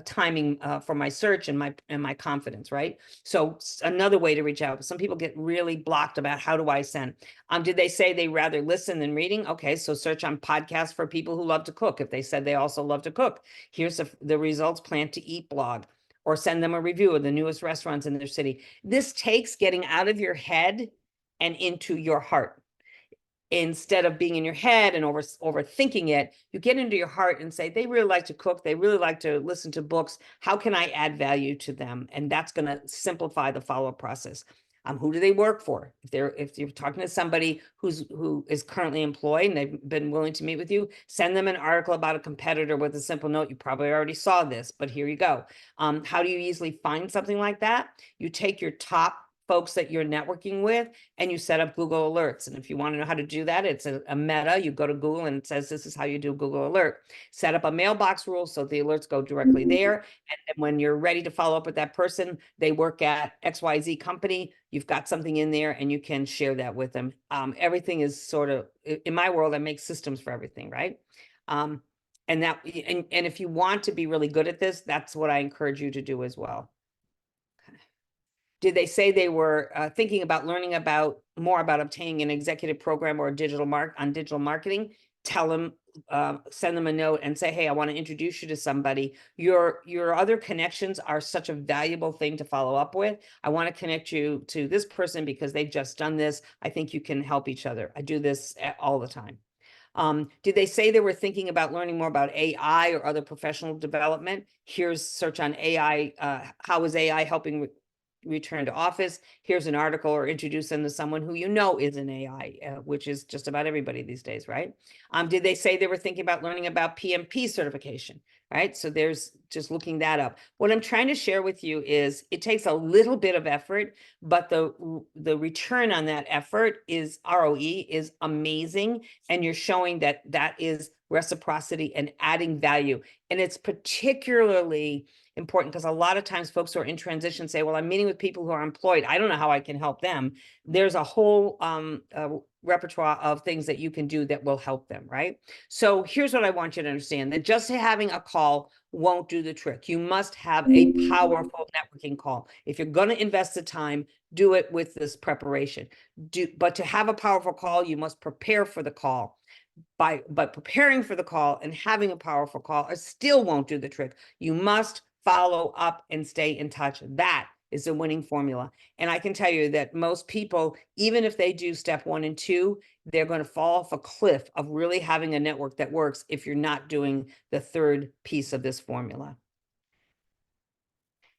timing for my search and my confidence, right? So another way to reach out. Some people get really blocked about how do I send. Did they say they rather listen than reading? Okay, so search on podcasts for people who love to cook. If they said they also love to cook, here's the results Plant to Eat blog, or send them a review of the newest restaurants in their city. This takes getting out of your head and into your heart. Instead of being in your head and overthinking it, you get into your heart and say, they really like to cook. They really like to listen to books. How can I add value to them? And that's going to simplify the follow-up process. Who do they work for? If you're talking to somebody who is currently employed and they've been willing to meet with you, send them an article about a competitor with a simple note. You probably already saw this, but here you go. How do you easily find something like that? You take your top folks that you're networking with and you set up Google Alerts. And if you want to know how to do that, it's a meta. You go to Google and it says, this is how you do Google Alert. Set up a mailbox rule so the alerts go directly there. And then when you're ready to follow up with that person, they work at XYZ company, you've got something in there and you can share that with them. Everything is sort of, in my world, I make systems for everything, right? And if you want to be really good at this, that's what I encourage you to do as well. Did they say they were thinking about learning more about obtaining an executive program or digital marketing? Tell them, send them a note and say, hey, I want to introduce you to somebody. Your other connections are such a valuable thing to follow up with. I want to connect you to this person because they've just done this. I think you can help each other. I do this all the time. Did they say they were thinking about learning more about AI or other professional development? Here's search on AI. How is AI helping return to office? Here's an article, or introduce them to someone who you know is an AI, which is just about everybody these days, right? Did they say they were thinking about learning about PMP certification, right? So there's just looking that up. What I'm trying to share with you is it takes a little bit of effort, but the return on that effort is ROE is amazing. And you're showing that that is reciprocity and adding value. And it's particularly important because a lot of times folks who are in transition say, well, I'm meeting with people who are employed. I don't know how I can help them. There's a whole repertoire of things that you can do that will help them, right? So here's what I want you to understand, that just having a call won't do the trick. You must have a powerful networking call. If you're going to invest the time, do it with this preparation. But to have a powerful call, you must prepare for the call. But preparing for the call and having a powerful call still won't do the trick. You must follow up and stay in touch. That is a winning formula. And I can tell you that most people, even if they do step 1 and 2, they're going to fall off a cliff of really having a network that works if you're not doing the third piece of this formula.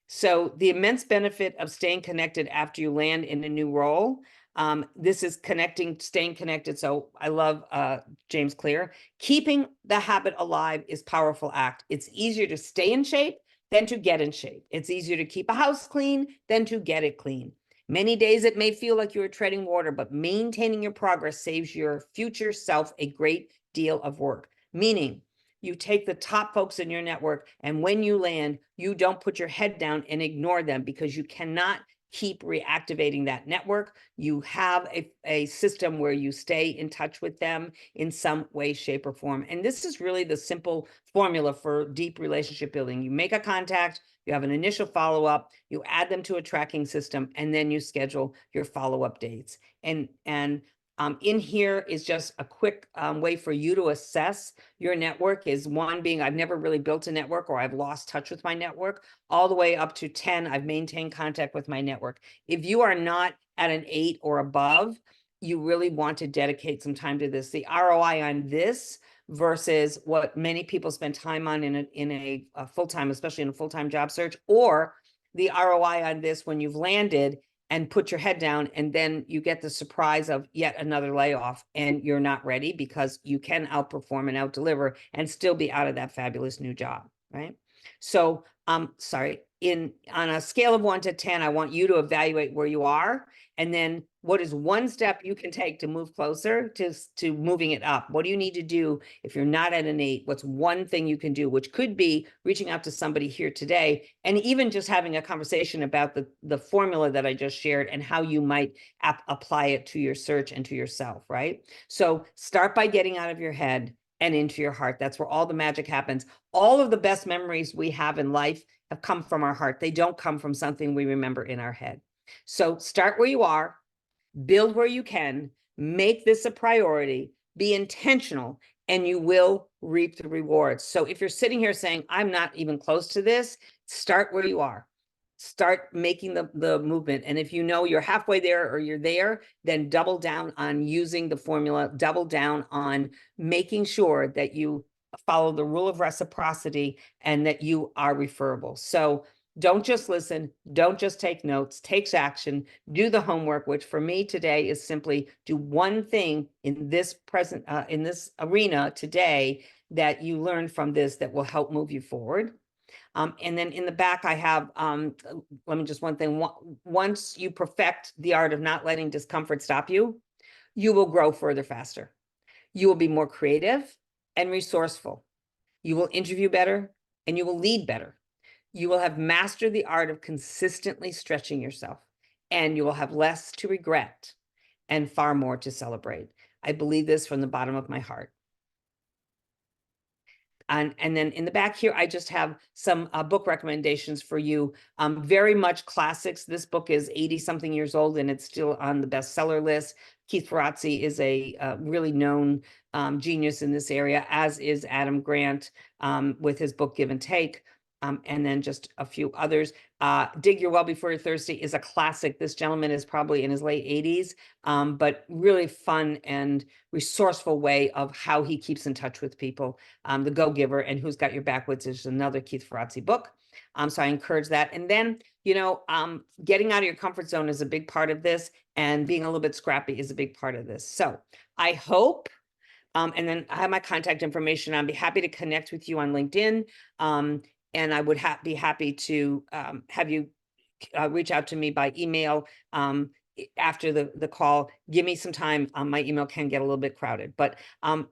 So the immense benefit of staying connected after you land in a new role. This is staying connected. So I love James Clear. Keeping the habit alive is powerful act. It's easier to stay in shape than to get in shape. It's easier to keep a house clean than to get it clean. Many days it may feel like you are treading water, but maintaining your progress saves your future self a great deal of work. Meaning, you take the top folks in your network, and when you land, you don't put your head down and ignore them, because you cannot keep reactivating that network. You have a system where you stay in touch with them in some way, shape, or form. And this is really the simple formula for deep relationship building. You make a contact, you have an initial follow-up, you add them to a tracking system, and then you schedule your follow-up dates. And in here is just a quick way for you to assess your network. Is 1 being, I've never really built a network, or I've lost touch with my network, all the way up to 10, I've maintained contact with my network. If you are not at an 8 or above, you really want to dedicate some time to this. The ROI on this versus what many people spend time on in a full-time, especially in a full-time job search, or the ROI on this when you've landed and put your head down, and then you get the surprise of yet another layoff, and you're not ready, because you can outperform and outdeliver and still be out of that fabulous new job, right? So, sorry, on a scale of 1 to 10, I want you to evaluate where you are, and then what is one step you can take to move closer to moving it up? What do you need to do if you're not at an 8? What's one thing you can do, which could be reaching out to somebody here today, and even just having a conversation about the formula that I just shared and how you might apply it to your search and to yourself, right? So start by getting out of your head and into your heart. That's where all the magic happens. All of the best memories we have in life have come from our heart. They don't come from something we remember in our head. So start where you are, build where you can, make this a priority, be intentional, and you will reap the rewards. So if you're sitting here saying, I'm not even close to this, start where you are. Start making the movement. And if you know you're halfway there or you're there, then double down on using the formula, double down on making sure that you follow the rule of reciprocity and that you are referable. So Don't just listen, don't just take notes, take action, do the homework, which for me today is simply do one thing in this in this arena today that you learned from this that will help move you forward. And then in the back, I have, let me just one thing. Once you perfect the art of not letting discomfort stop you, you will grow further faster. You will be more creative and resourceful. You will interview better and you will lead better. You will have mastered the art of consistently stretching yourself, and you will have less to regret and far more to celebrate. I believe this from the bottom of my heart. And then in the back here, I just have some book recommendations for you. Very much classics. This book is 80 something years old and it's still on the bestseller list. Keith Ferrazzi is a really known genius in this area, as is Adam Grant with his book Give and Take. And then just a few others. Dig Your Well Before You're Thirsty is a classic. This gentleman is probably in his late 80s, but really fun and resourceful way of how he keeps in touch with people. The Go-Giver and Who's Got Your Back, which is another Keith Ferrazzi book. So I encourage that. And then, getting out of your comfort zone is a big part of this, and being a little bit scrappy is a big part of this. So I hope, and then I have my contact information. I'd be happy to connect with you on LinkedIn. And I would be happy to have you reach out to me by email after the call. Give me some time. My email can get a little bit crowded, but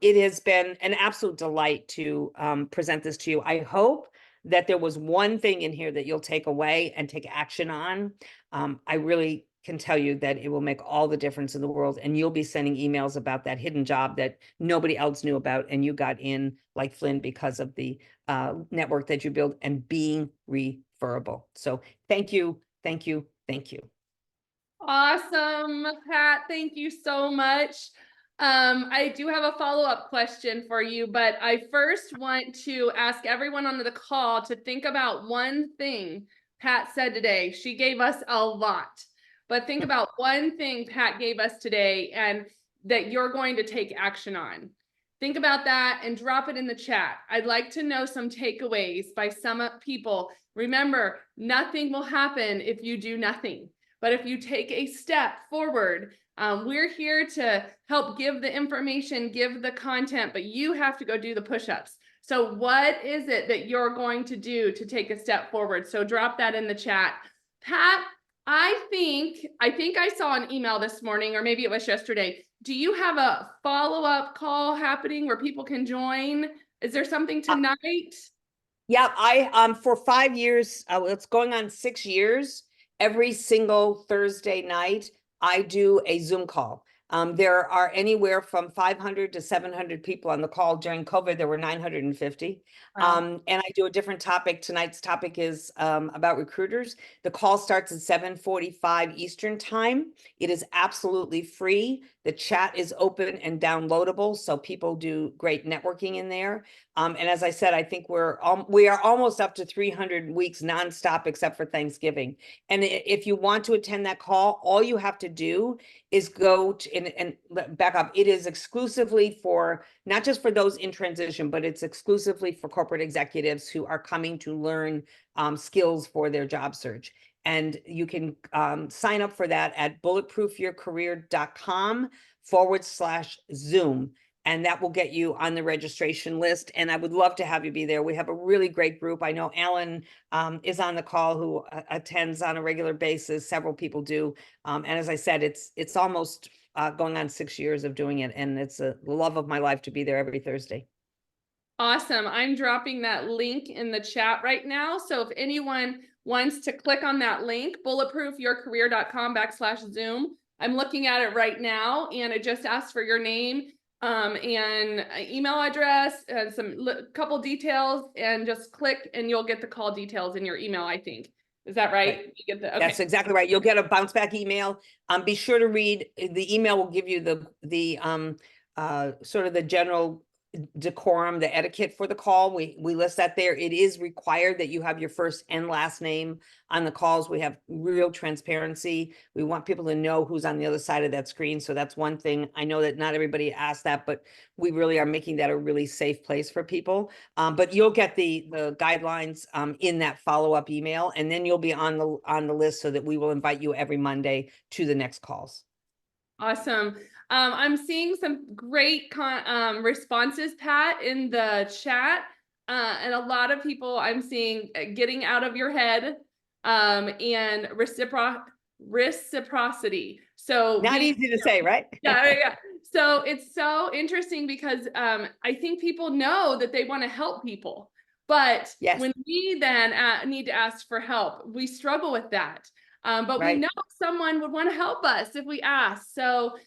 it has been an absolute delight to present this to you. I hope that there was one thing in here that you'll take away and take action on. I really can tell you that it will make all the difference in the world, and you'll be sending emails about that hidden job that nobody else knew about, and you got in like Flynn because of the network that you build and being referable. So thank you, thank you, thank you. Awesome, Pat. Thank you so much. I do have a follow-up question for you, but I first want to ask everyone on the call to think about one thing Pat said today. She gave us a lot, but think about one thing Pat gave us today and that you're going to take action on. Think about that and drop it in the chat. I'd like to know some takeaways by some people. Remember, nothing will happen if you do nothing. But if you take a step forward, we're here to help give the information, give the content, but you have to go do the push-ups. So what is it that you're going to do to take a step forward? So drop that in the chat. Pat, I think I saw an email this morning, or maybe it was yesterday. Do you have a follow-up call happening where people can join? Is there something tonight? Yeah, I for 5 years, it's going on 6 years. Every single Thursday night, I do a Zoom call. There are anywhere from 500 to 700 people on the call. During COVID, there were 950. Wow. And I do a different topic. Tonight's topic is about recruiters. The call starts at 7:45 Eastern time. It is absolutely free. The chat is open and downloadable, so people do great networking in there. And as I said, I think we are almost up to 300 weeks nonstop, except for Thanksgiving. And if you want to attend that call, all you have to do is go to and back up. It is exclusively for, not just for those in transition, but it's exclusively for corporate executives who are coming to learn skills for their job search. And you can sign up for that at bulletproofyourcareer.com/Zoom. And that will get you on the registration list. And I would love to have you be there. We have a really great group. I know Alan is on the call, who attends on a regular basis. Several people do. And as I said, it's almost going on 6 years of doing it. And it's the love of my life to be there every Thursday. Awesome. I'm dropping that link in the chat right now. So if anyone wants to click on that link, bulletproofyourcareer.com/Zoom. I'm looking at it right now, and it just asks for your name and email address and some couple details, and just click and you'll get the call details in your email, I think. Is that right? You get the, okay. That's exactly right. You'll get a bounce back email. Be sure to read the email. Will give you the sort of the general decorum, the etiquette for the call. We list that there. It is required that you have your first and last name on the calls. We have real transparency. We want people to know who's on the other side of that screen. So that's one thing. I know that not everybody asked that, but we really are making that a really safe place for people. But you'll get the guidelines in that follow-up email, and then you'll be on the list so that we will invite you every Monday to the next calls. Awesome. I'm seeing some great responses, Pat, in the chat. And a lot of people I'm seeing getting out of your head and reciprocity. So Not easy to say, right? yeah. So it's so interesting because I think people know that they want to help people. But Yes. when we then need to ask for help, we struggle with that. But we know someone would want to help us if we ask. So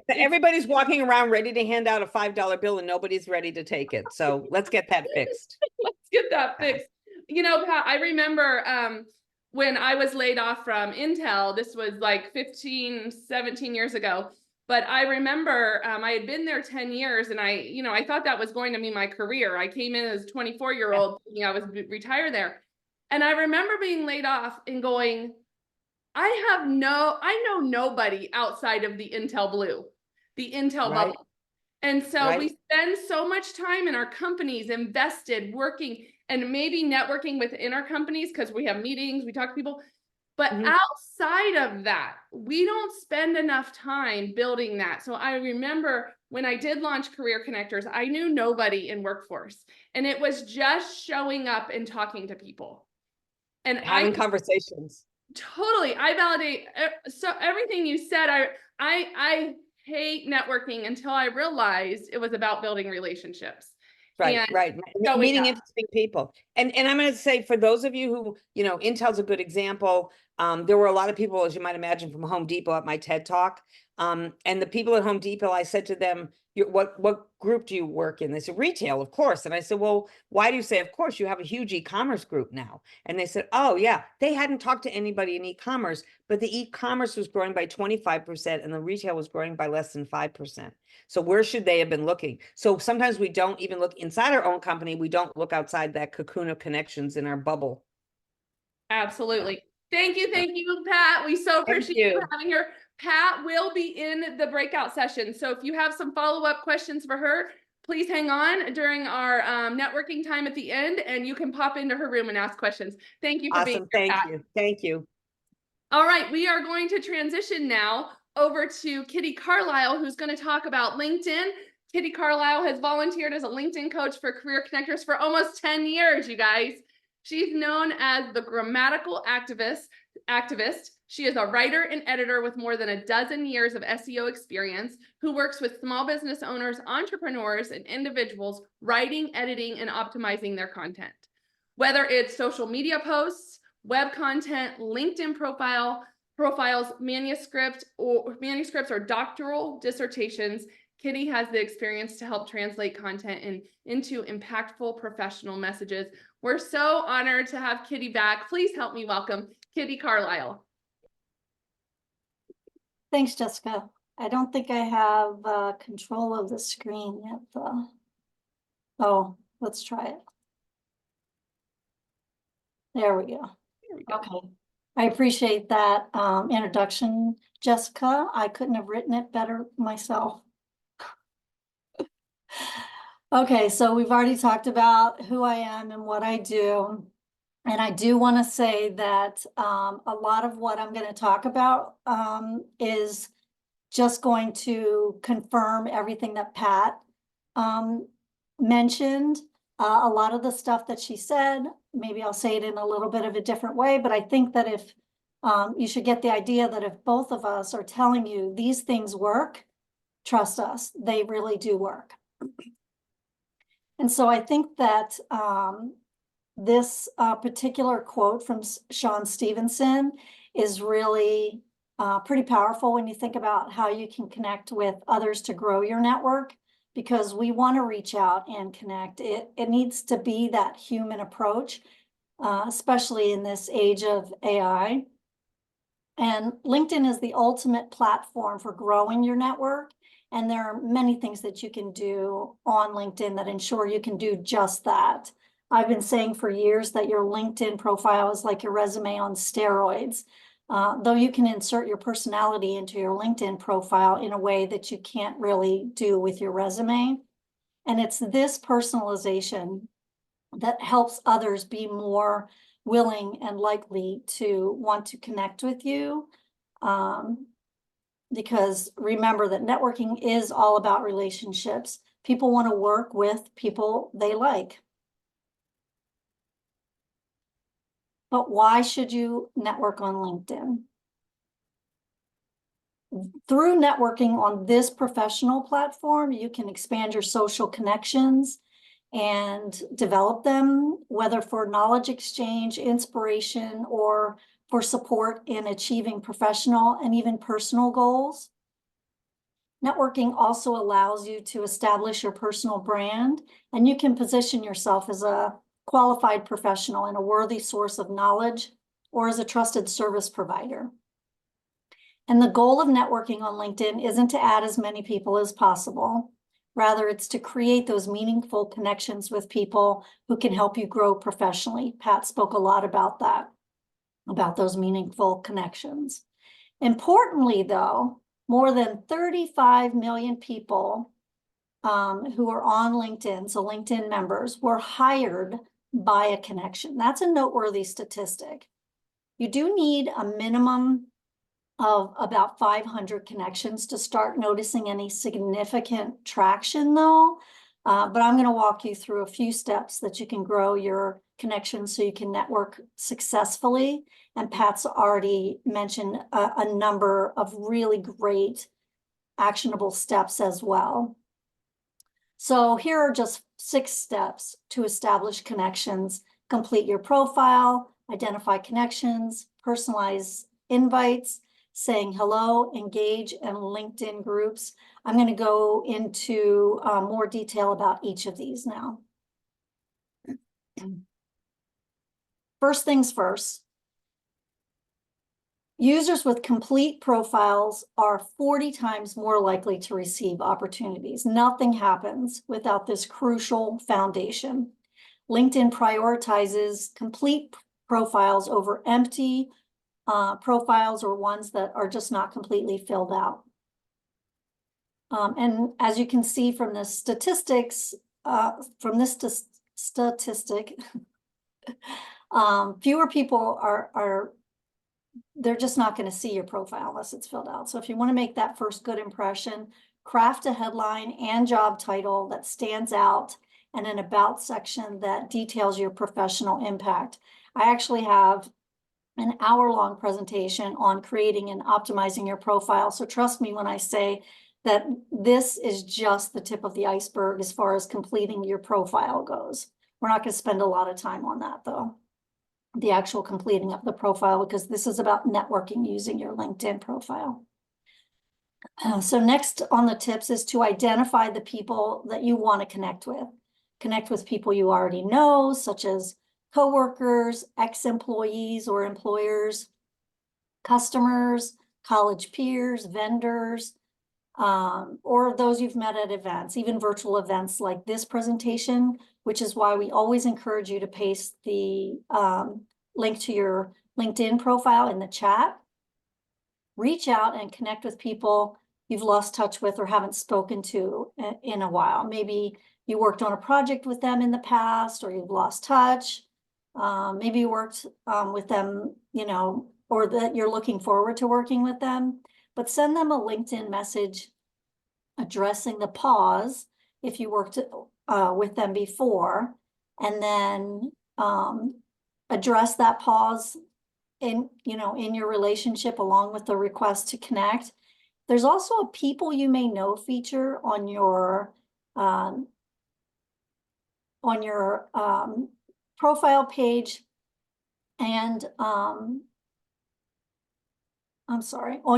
everybody's walking around ready to hand out a $5 bill and nobody's ready to take it. So let's get that fixed. Let's get that fixed. You know, Pat, I remember when I was laid off from Intel, this was like 15, 17 years ago. But I remember I had been there 10 years and I thought that was going to be my career. I came in as a 24-year-old thinking I was retire there. And I remember being laid off and going, I know nobody outside of the Intel blue, the Intel bubble. And so we spend so much time in our companies invested working and maybe networking within our companies because we have meetings, we talk to people. But outside of that, we don't spend enough time building that. So I remember when I did launch Career Connectors, I knew nobody in workforce. And it was just showing up and talking to people. And having conversations. Totally. I validate. So everything you said, I hate networking until I realized it was about building relationships. Right. Meeting interesting people. And I'm going to say, for those of you who, Intel's a good example. There were a lot of people, as you might imagine, from Home Depot at my TED Talk. And the people at Home Depot, I said to them, what group do you work in? They said, retail, of course. And I said, well, why do you say, of course? You have a huge e-commerce group now. And they said, oh, yeah, they hadn't talked to anybody in e-commerce, but the e-commerce was growing by 25% and the retail was growing by less than 5%. So where should they have been looking? So sometimes we don't even look inside our own company. We don't look outside that cocoon of connections in our bubble. Absolutely. Thank you, Pat. We so appreciate you having her. Pat will be in the breakout session. So if you have some follow-up questions for her, please hang on during our networking time at the end, and you can pop into her room and ask questions. Thank you for being here, Pat. Thank you. All right, we are going to transition now over to Kitty Carlisle, who's going to talk about LinkedIn. Kitty Carlisle has volunteered as a LinkedIn coach for Career Connectors for almost 10 years, you guys. She's known as the grammatical activist. She is a writer and editor with more than a dozen years of SEO experience who works with small business owners, entrepreneurs, and individuals writing, editing, and optimizing their content. Whether it's social media posts, web content, LinkedIn profiles, manuscripts, or doctoral dissertations, Kitty has the experience to help translate content into impactful professional messages. We're so honored to have Kitty back. Please help me welcome Kitty Carlisle. Thanks, Jessica. I don't think I have control of the screen yet, though. Oh, let's try it. There we go. Okay. I appreciate that introduction, Jessica. I couldn't have written it better myself. Okay, so we've already talked about who I am and what I do. And I do want to say that a lot of what I'm going to talk about is just going to confirm everything that Pat mentioned. A lot of the stuff that she said, maybe I'll say it in a little bit of a different way, but I think that if you should get the idea that if both of us are telling you these things work, trust us, they really do work. And so I think that this particular quote from Sean Stevenson is really pretty powerful when you think about how you can connect with others to grow your network, because we want to reach out and connect. It needs to be that human approach, especially in this age of AI. And LinkedIn is the ultimate platform for growing your network And there are many things that you can do on LinkedIn that ensure you can do just that. I've been saying for years that your LinkedIn profile is like your resume on steroids. Though you can insert your personality into your LinkedIn profile in a way that you can't really do with your resume. And it's this personalization that helps others be more willing and likely to want to connect with you. Because remember that networking is all about relationships. People want to work with people they like. But why should you network on LinkedIn? Through networking on this professional platform, you can expand your social connections and develop them, whether for knowledge exchange, inspiration, or for support in achieving professional and even personal goals. Networking also allows you to establish your personal brand, and you can position yourself as a qualified professional and a worthy source of knowledge, or as a trusted service provider. And the goal of networking on LinkedIn isn't to add as many people as possible. Rather, it's to create those meaningful connections with people who can help you grow professionally. Pat spoke a lot about that, about those meaningful connections. Importantly, though, more than 35 million people who are on LinkedIn, so LinkedIn members, were hired by a connection. That's a noteworthy statistic. You do need a minimum of about 500 connections to start noticing any significant traction, though. But I'm going to walk you through a few steps that you can grow your connections so you can network successfully. And Pat's already mentioned a number of really great actionable steps as well. So here are just 6 steps to establish connections. Complete your profile, identify connections, personalize invites, saying hello, engage in LinkedIn groups. I'm going to go into more detail about each of these now. First things first, users with complete profiles are 40 times more likely to receive opportunities. Nothing happens without this crucial foundation. LinkedIn prioritizes complete profiles over empty profiles or ones that are just not completely filled out. And as you can see from the statistics, statistic, fewer people they're just not going to see your profile unless it's filled out. So if you want to make that first good impression, craft a headline and job title that stands out and an about section that details your professional impact. I actually have an hour-long presentation on creating and optimizing your profile. So trust me when I say that this is just the tip of the iceberg as far as completing your profile goes. We're not going to spend a lot of time on that though, the actual completing of the profile, because this is about networking using your LinkedIn profile. So next on the tips is to identify the people that you want to connect with. Connect with people you already know, such as coworkers, ex-employees or employers, customers, college peers, vendors, or those you've met at events, even virtual events like this presentation, which is why we always encourage you to paste the link to your LinkedIn profile in the chat. Reach out and connect with people you've lost touch with or haven't spoken to in a while. Maybe you worked on a project with them in the past, or you've lost touch. Maybe you worked with them, or that you're looking forward to working with them, but send them a LinkedIn message addressing the pause if you worked with them before, and then address that pause in your relationship along with the request to connect. There's also a people you may know feature on your profile page, and on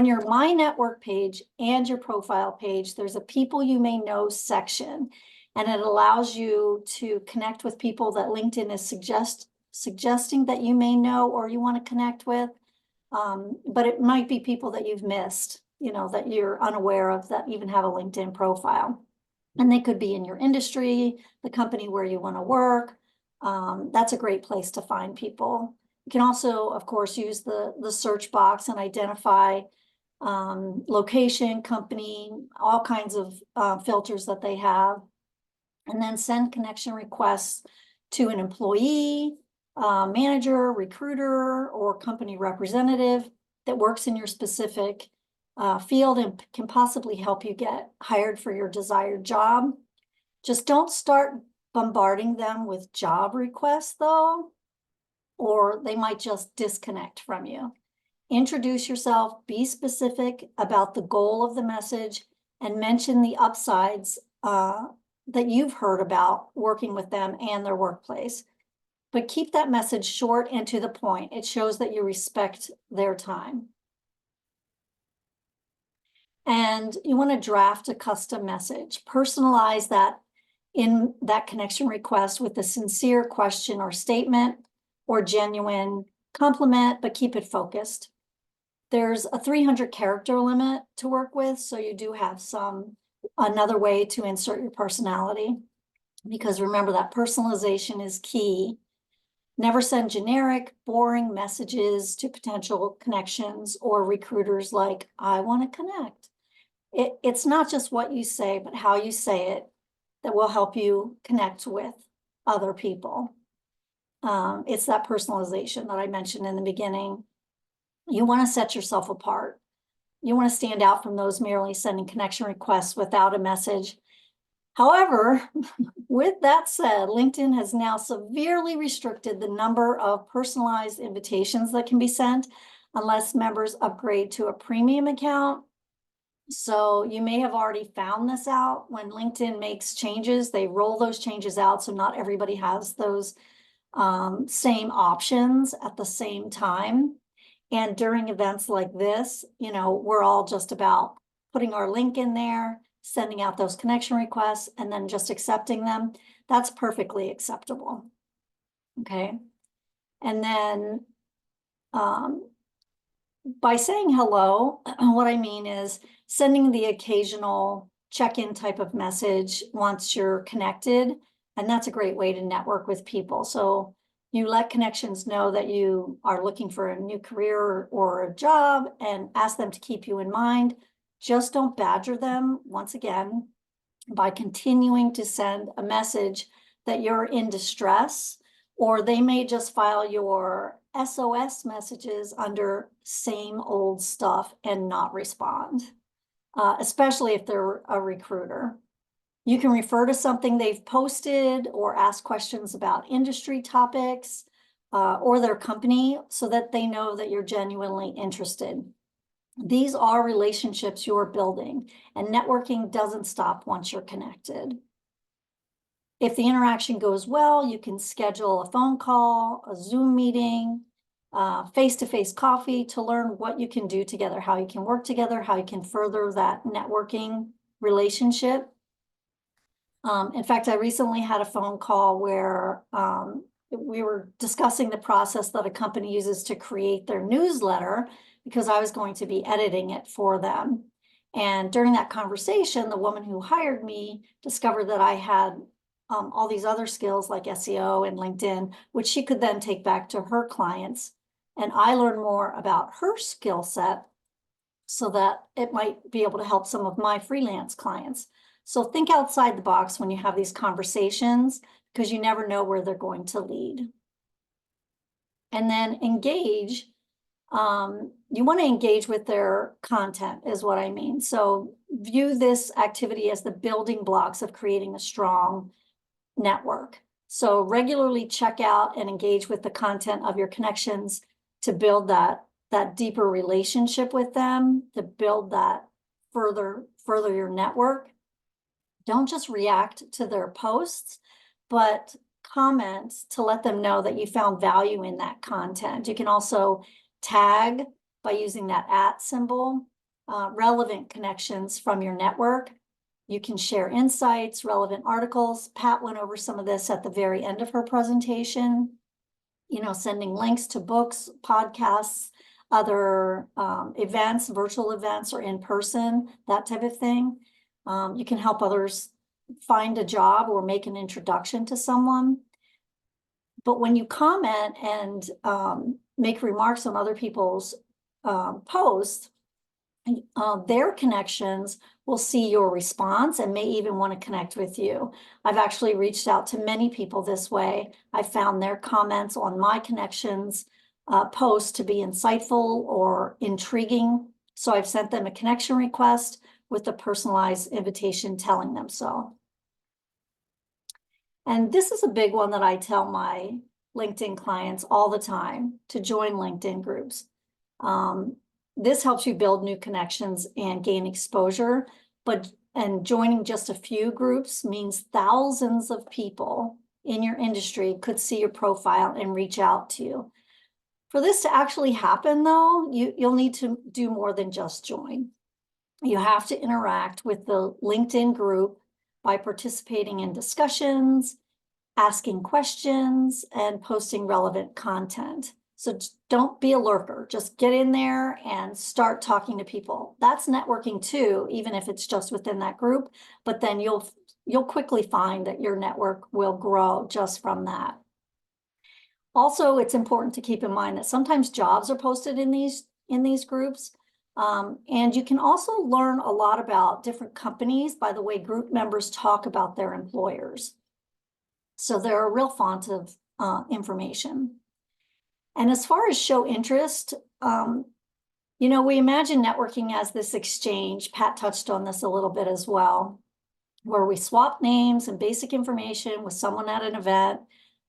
your My Network page and your profile page, there's a people you may know section, and it allows you to connect with people that LinkedIn is suggesting that you may know or you want to connect with, but it might be people that you've missed you know, that you're unaware of that even have a LinkedIn profile. And they could be in your industry, the company where you want to work. That's a great place to find people. You can also, of course, use the search box and identify location, company, all kinds of filters that they have. And then send connection requests to an employee, manager, recruiter, or company representative that works in your specific field and can possibly help you get hired for your desired job. Just don't start bombarding them with job requests though, or they might just disconnect from you. Introduce yourself, be specific about the goal of the message, and mention the upsides that you've heard about working with them and their workplace. But keep that message short and to the point. It shows that you respect their time. And you want to draft a custom message. Personalize that in that connection request with a sincere question or statement or genuine compliment, but keep it focused. There's a 300 character limit to work with, so you do have another way to insert your personality, because remember that personalization is key. Never send generic, boring messages to potential connections or recruiters like, I want to connect. It's not just what you say, but how you say it that will help you connect with other people. It's that personalization that I mentioned in the beginning. You want to set yourself apart. You want to stand out from those merely sending connection requests without a message. However, with that said, LinkedIn has now severely restricted the number of personalized invitations that can be sent unless members upgrade to a premium account. So you may have already found this out. When LinkedIn makes changes, they roll those changes out, so not everybody has those same options at the same time. And during events like this, you know, we're all just about putting our link in there, sending out those connection requests, and then just accepting them. That's perfectly acceptable. Okay. And then by saying hello, what I mean is sending the occasional check-in type of message once you're connected. And that's a great way to network with people. So you let connections know that you are looking for a new career or a job and ask them to keep you in mind. Just don't badger them, once again, by continuing to send a message that you're in distress, or they may just file your SOS messages under same old stuff and not respond, especially if they're a recruiter. You can refer to something they've posted or ask questions about industry topics or their company so that they know that you're genuinely interested. These are relationships you're building, and networking doesn't stop once you're connected. If the interaction goes well, you can schedule a phone call, a Zoom meeting, face-to-face coffee to learn what you can do together, how you can work together, how you can further that networking relationship. In fact, I recently had a phone call where we were discussing the process that a company uses to create their newsletter, because I was going to be editing it for them. And during that conversation, the woman who hired me discovered that I had all these other skills like SEO and LinkedIn, which she could then take back to her clients. And I learned more about her skill set so that it might be able to help some of my freelance clients. So think outside the box when you have these conversations, because you never know where they're going to lead. And then engage. You want to engage with their content is what I mean. So view this activity as the building blocks of creating a strong network. So regularly check out and engage with the content of your connections to build that deeper relationship with them, to build that further your network. Don't just react to their posts, but comment to let them know that you found value in that content. You can also tag by using that @ symbol, relevant connections from your network. You can share insights, relevant articles. Pat went over some of this at the very end of her presentation. You know, sending links to books, podcasts, other events, virtual events or in person, that type of thing. You can help others find a job or make an introduction to someone. But when you comment and make remarks on other people's posts, their connections will see your response and may even want to connect with you. I've actually reached out to many people this way. I found their comments on my connections posts to be insightful or intriguing. So I've sent them a connection request with a personalized invitation telling them so. And this is a big one that I tell my LinkedIn clients all the time, to join LinkedIn groups. This helps you build new connections and gain exposure, and joining just a few groups means thousands of people in your industry could see your profile and reach out to you. For this to actually happen though, you'll need to do more than just join. You have to interact with the LinkedIn group by participating in discussions, asking questions, and posting relevant content. So don't be a lurker, just get in there and start talking to people. That's networking too, even if it's just within that group, but then you'll quickly find that your network will grow just from that. Also, it's important to keep in mind that sometimes jobs are posted in these groups. And you can also learn a lot about different companies by the way group members talk about their employers. So they're a real font of information. And as far as show interest, we imagine networking as this exchange. Pat touched on this a little bit as well, where we swap names and basic information with someone at an event,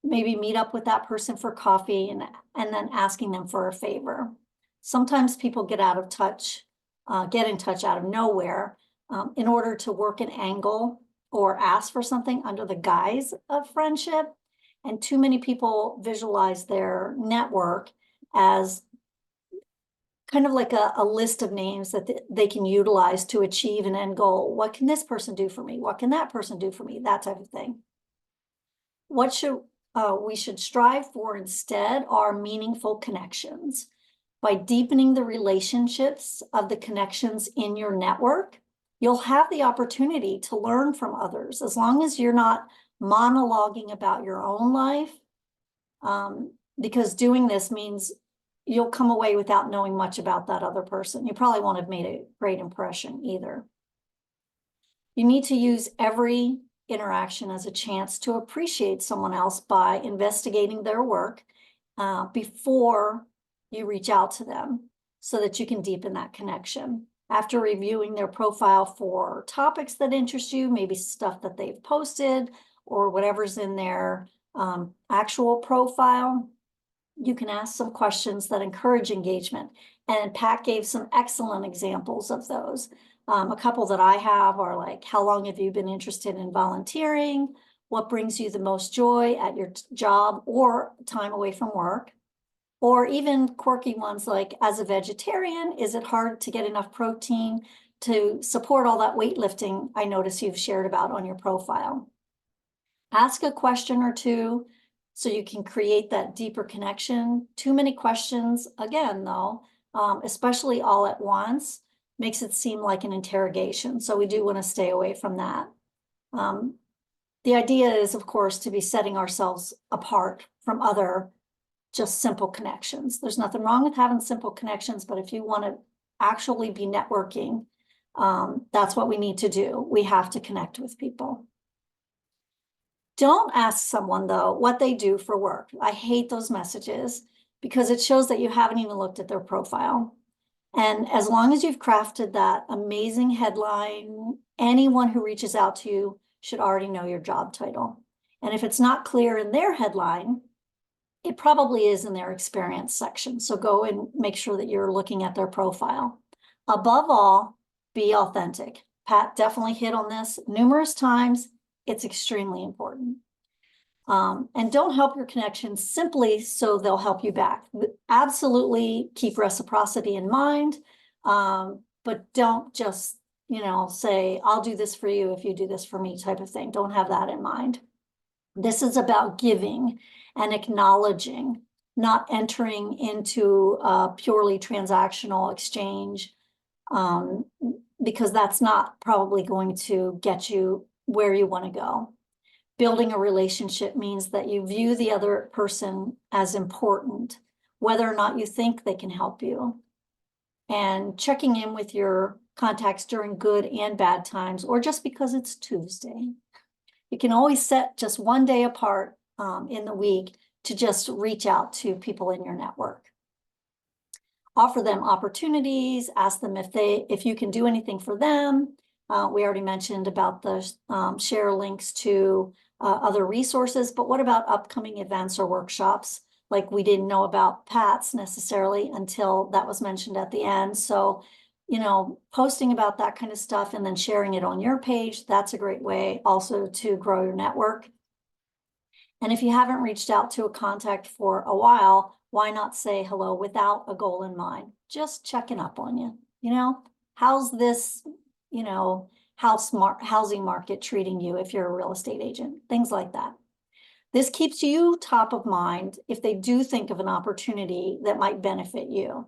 maybe meet up with that person for coffee and then asking them for a favor. Sometimes people get in touch out of nowhere in order to work an angle or ask for something under the guise of friendship. And too many people visualize their network as kind of like a list of names that they can utilize to achieve an end goal. What can this person do for me? What can that person do for me? That type of thing. What we should strive for instead are meaningful connections. By deepening the relationships of the connections in your network, you'll have the opportunity to learn from others, as long as you're not monologuing about your own life, because doing this means you'll come away without knowing much about that other person. You probably won't have made a great impression either. You need to use every interaction as a chance to appreciate someone else by investigating their work before you reach out to them, so that you can deepen that connection. After reviewing their profile for topics that interest you, maybe stuff that they've posted or whatever's in their actual profile, you can ask some questions that encourage engagement. And Pat gave some excellent examples of those. A couple that I have are like, how long have you been interested in volunteering? What brings you the most joy at your job or time away from work? Or even quirky ones like, as a vegetarian, is it hard to get enough protein to support all that weightlifting I notice you've shared about on your profile? Ask a question or two so you can create that deeper connection. Too many questions, again, though, especially all at once, makes it seem like an interrogation. So we do want to stay away from that. The idea is, of course, to be setting ourselves apart from other just simple connections. There's nothing wrong with having simple connections, but if you want to actually be networking, that's what we need to do. We have to connect with people. Don't ask someone, though, what they do for work. I hate those messages because it shows that you haven't even looked at their profile. And as long as you've crafted that amazing headline, anyone who reaches out to you should already know your job title. And if it's not clear in their headline, it probably is in their experience section. So go and make sure that you're looking at their profile. Above all, be authentic. Pat definitely hit on this numerous times. It's extremely important. And don't help your connections simply so they'll help you back. Absolutely keep reciprocity in mind, but don't just, say, I'll do this for you if you do this for me type of thing. Don't have that in mind. This is about giving and acknowledging not entering into a purely transactional exchange, because that's not probably going to get you where you want to go. Building a relationship means that you view the other person as important, whether or not you think they can help you. And checking in with your contacts during good and bad times, or just because it's Tuesday. You can always set just one day apart in the week to just reach out to people in your network. Offer them opportunities, ask them if you can do anything for them. We already mentioned about the share links to other resources, but what about upcoming events or workshops? Like, we didn't know about Pat's necessarily until that was mentioned at the end. So, you know, posting about that kind of stuff and then sharing it on your page, that's a great way also to grow your network. And if you haven't reached out to a contact for a while, why not say hello without a goal in mind? Just checking up on you. You know, how's this, you know, housing market treating you if you're a real estate agent? Things like that. This keeps you top of mind if they do think of an opportunity that might benefit you.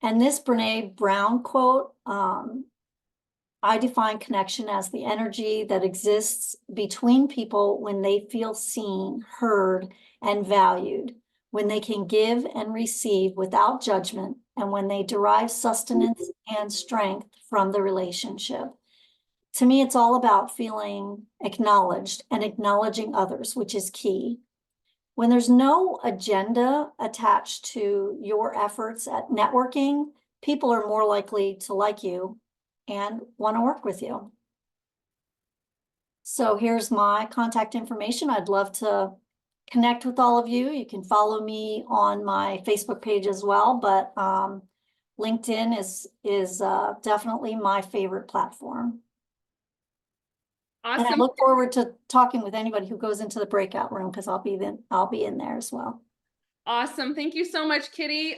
And this Brene Brown quote, I define connection as the energy that exists between people when they feel seen, heard, and valued, when they can give and receive without judgment, and when they derive sustenance and strength from the relationship. To me, it's all about feeling acknowledged and acknowledging others, which is key. When there's no agenda attached to your efforts at networking, people are more likely to like you and want to work with you. So here's my contact information. I'd love to connect with all of you. You can follow me on my Facebook page as well, but LinkedIn is definitely my favorite platform. Awesome. And I look forward to talking with anybody who goes into the breakout room, because I'll be in there as well. Awesome. Thank you so much, Kitty.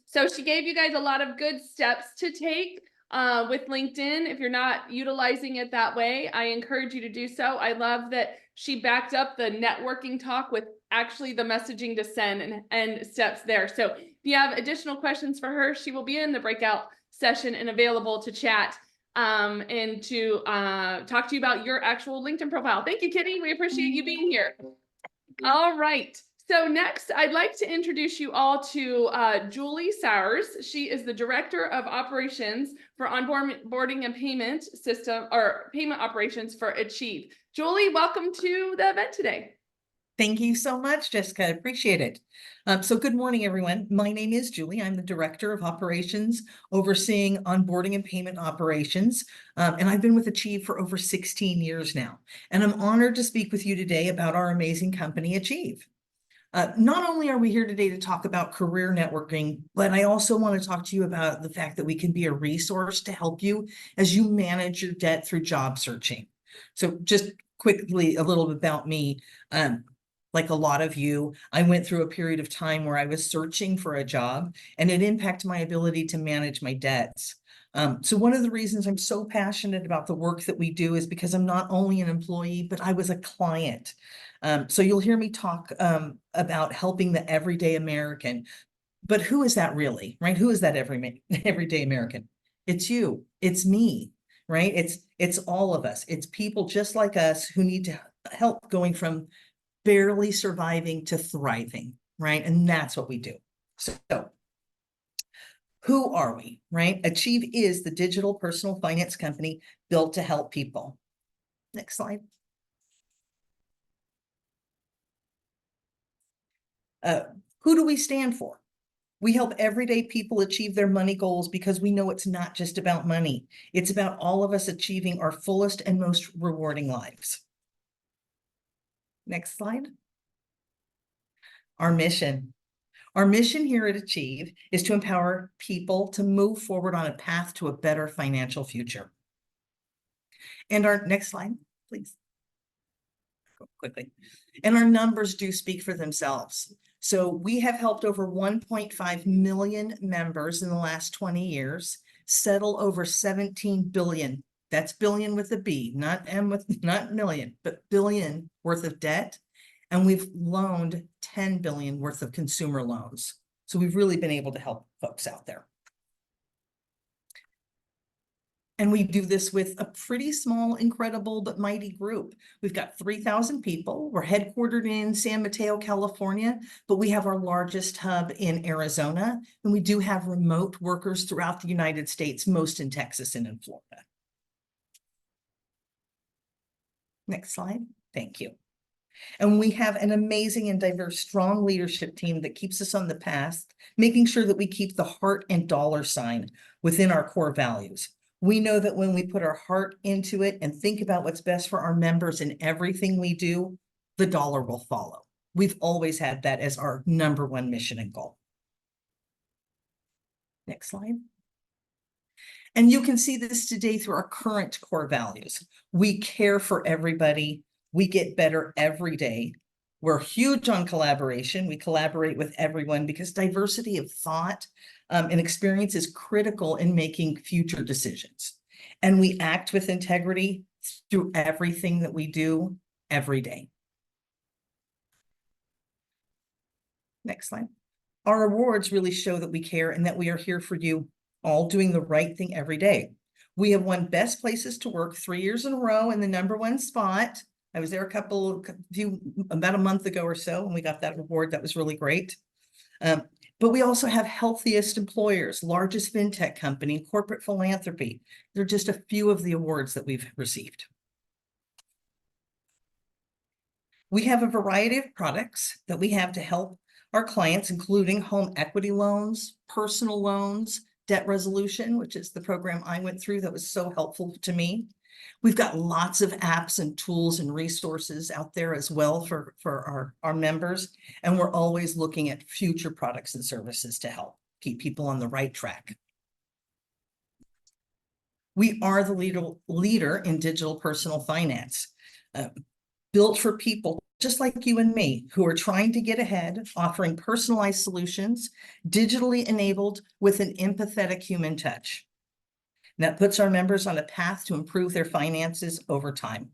So she gave you guys a lot of good steps to take with LinkedIn. If you're not utilizing it that way, I encourage you to do so. I love that she backed up the networking talk with actually the messaging to send and steps there. So if you have additional questions for her, she will be in the breakout session and available to chat and to talk to you about your actual LinkedIn profile. Thank you, Kitty. We appreciate you being here. All right. So next, I'd like to introduce you all to Julie Sowers. She is the Director of Operations for Onboarding and Payment System, or Payment Operations for Achieve. Julie, welcome to the event today. Thank you so much, Jessica. I appreciate it. So good morning, everyone. My name is Julie. I'm the Director of Operations overseeing onboarding and payment operations. And I've been with Achieve for over 16 years now. And I'm honored to speak with you today about our amazing company, Achieve. Not only are we here today to talk about career networking, but I also want to talk to you about the fact that we can be a resource to help you as you manage your debt through job searching. So just quickly, a little bit about me. Like a lot of you, I went through a period of time where I was searching for a job, and it impacted my ability to manage my debts. So one of the reasons I'm so passionate about the work that we do is because I'm not only an employee, but I was a client. So you'll hear me talk about helping the everyday American. But who is that really, right? Who is that everyday American? It's you, it's me, right? It's all of us. It's people just like us who need to help going from barely surviving to thriving, right? And that's what we do. So who are we, right? Achieve is the digital personal finance company built to help people. Next slide. Who do we stand for? We help everyday people achieve their money goals because we know it's not just about money. It's about all of us achieving our fullest and most rewarding lives. Next slide. Our mission. Our mission here at Achieve is to empower people to move forward on a path to a better financial future. And our next slide, please. Go quickly. And our numbers do speak for themselves. So we have helped over 1.5 million members in the last 20 years settle over 17 billion. That's billion with a B, not M with, not million, but billion worth of debt. And we've loaned 10 billion worth of consumer loans. So we've really been able to help folks out there. And we do this with a pretty small, incredible, but mighty group. We've got 3,000 people. We're headquartered in San Mateo, California, but we have our largest hub in Arizona. And we do have remote workers throughout the United States, most in Texas and in Florida. Next slide. Thank you. And we have an amazing and diverse, strong leadership team that keeps us on the path, making sure that we keep the heart and dollar sign within our core values. We know that when we put our heart into it and think about what's best for our members in everything we do, the dollar will follow. We've always had that as our #1 mission and goal. Next slide. And you can see this today through our current core values. We care for everybody. We get better every day. We're huge on collaboration. We collaborate with everyone because diversity of thought and experience is critical in making future decisions. And we act with integrity through everything that we do every day. Next slide. Our awards really show that we care and that we are here for you, all doing the right thing every day. We have won Best Places to Work 3 years in a row in the #1 spot. I was there about a month ago or so, and we got that award. That was really great. But we also have Healthiest Employers, Largest FinTech Company, Corporate Philanthropy. They're just a few of the awards that we've received. We have a variety of products that we have to help our clients, including home equity loans, personal loans, debt resolution, which is the program I went through that was so helpful to me. We've got lots of apps and tools and resources out there as well for our members. And we're always looking at future products and services to help keep people on the right track. We are the leader in digital personal finance, built for people just like you and me, who are trying to get ahead, offering personalized solutions, digitally enabled with an empathetic human touch. And that puts our members on a path to improve their finances over time.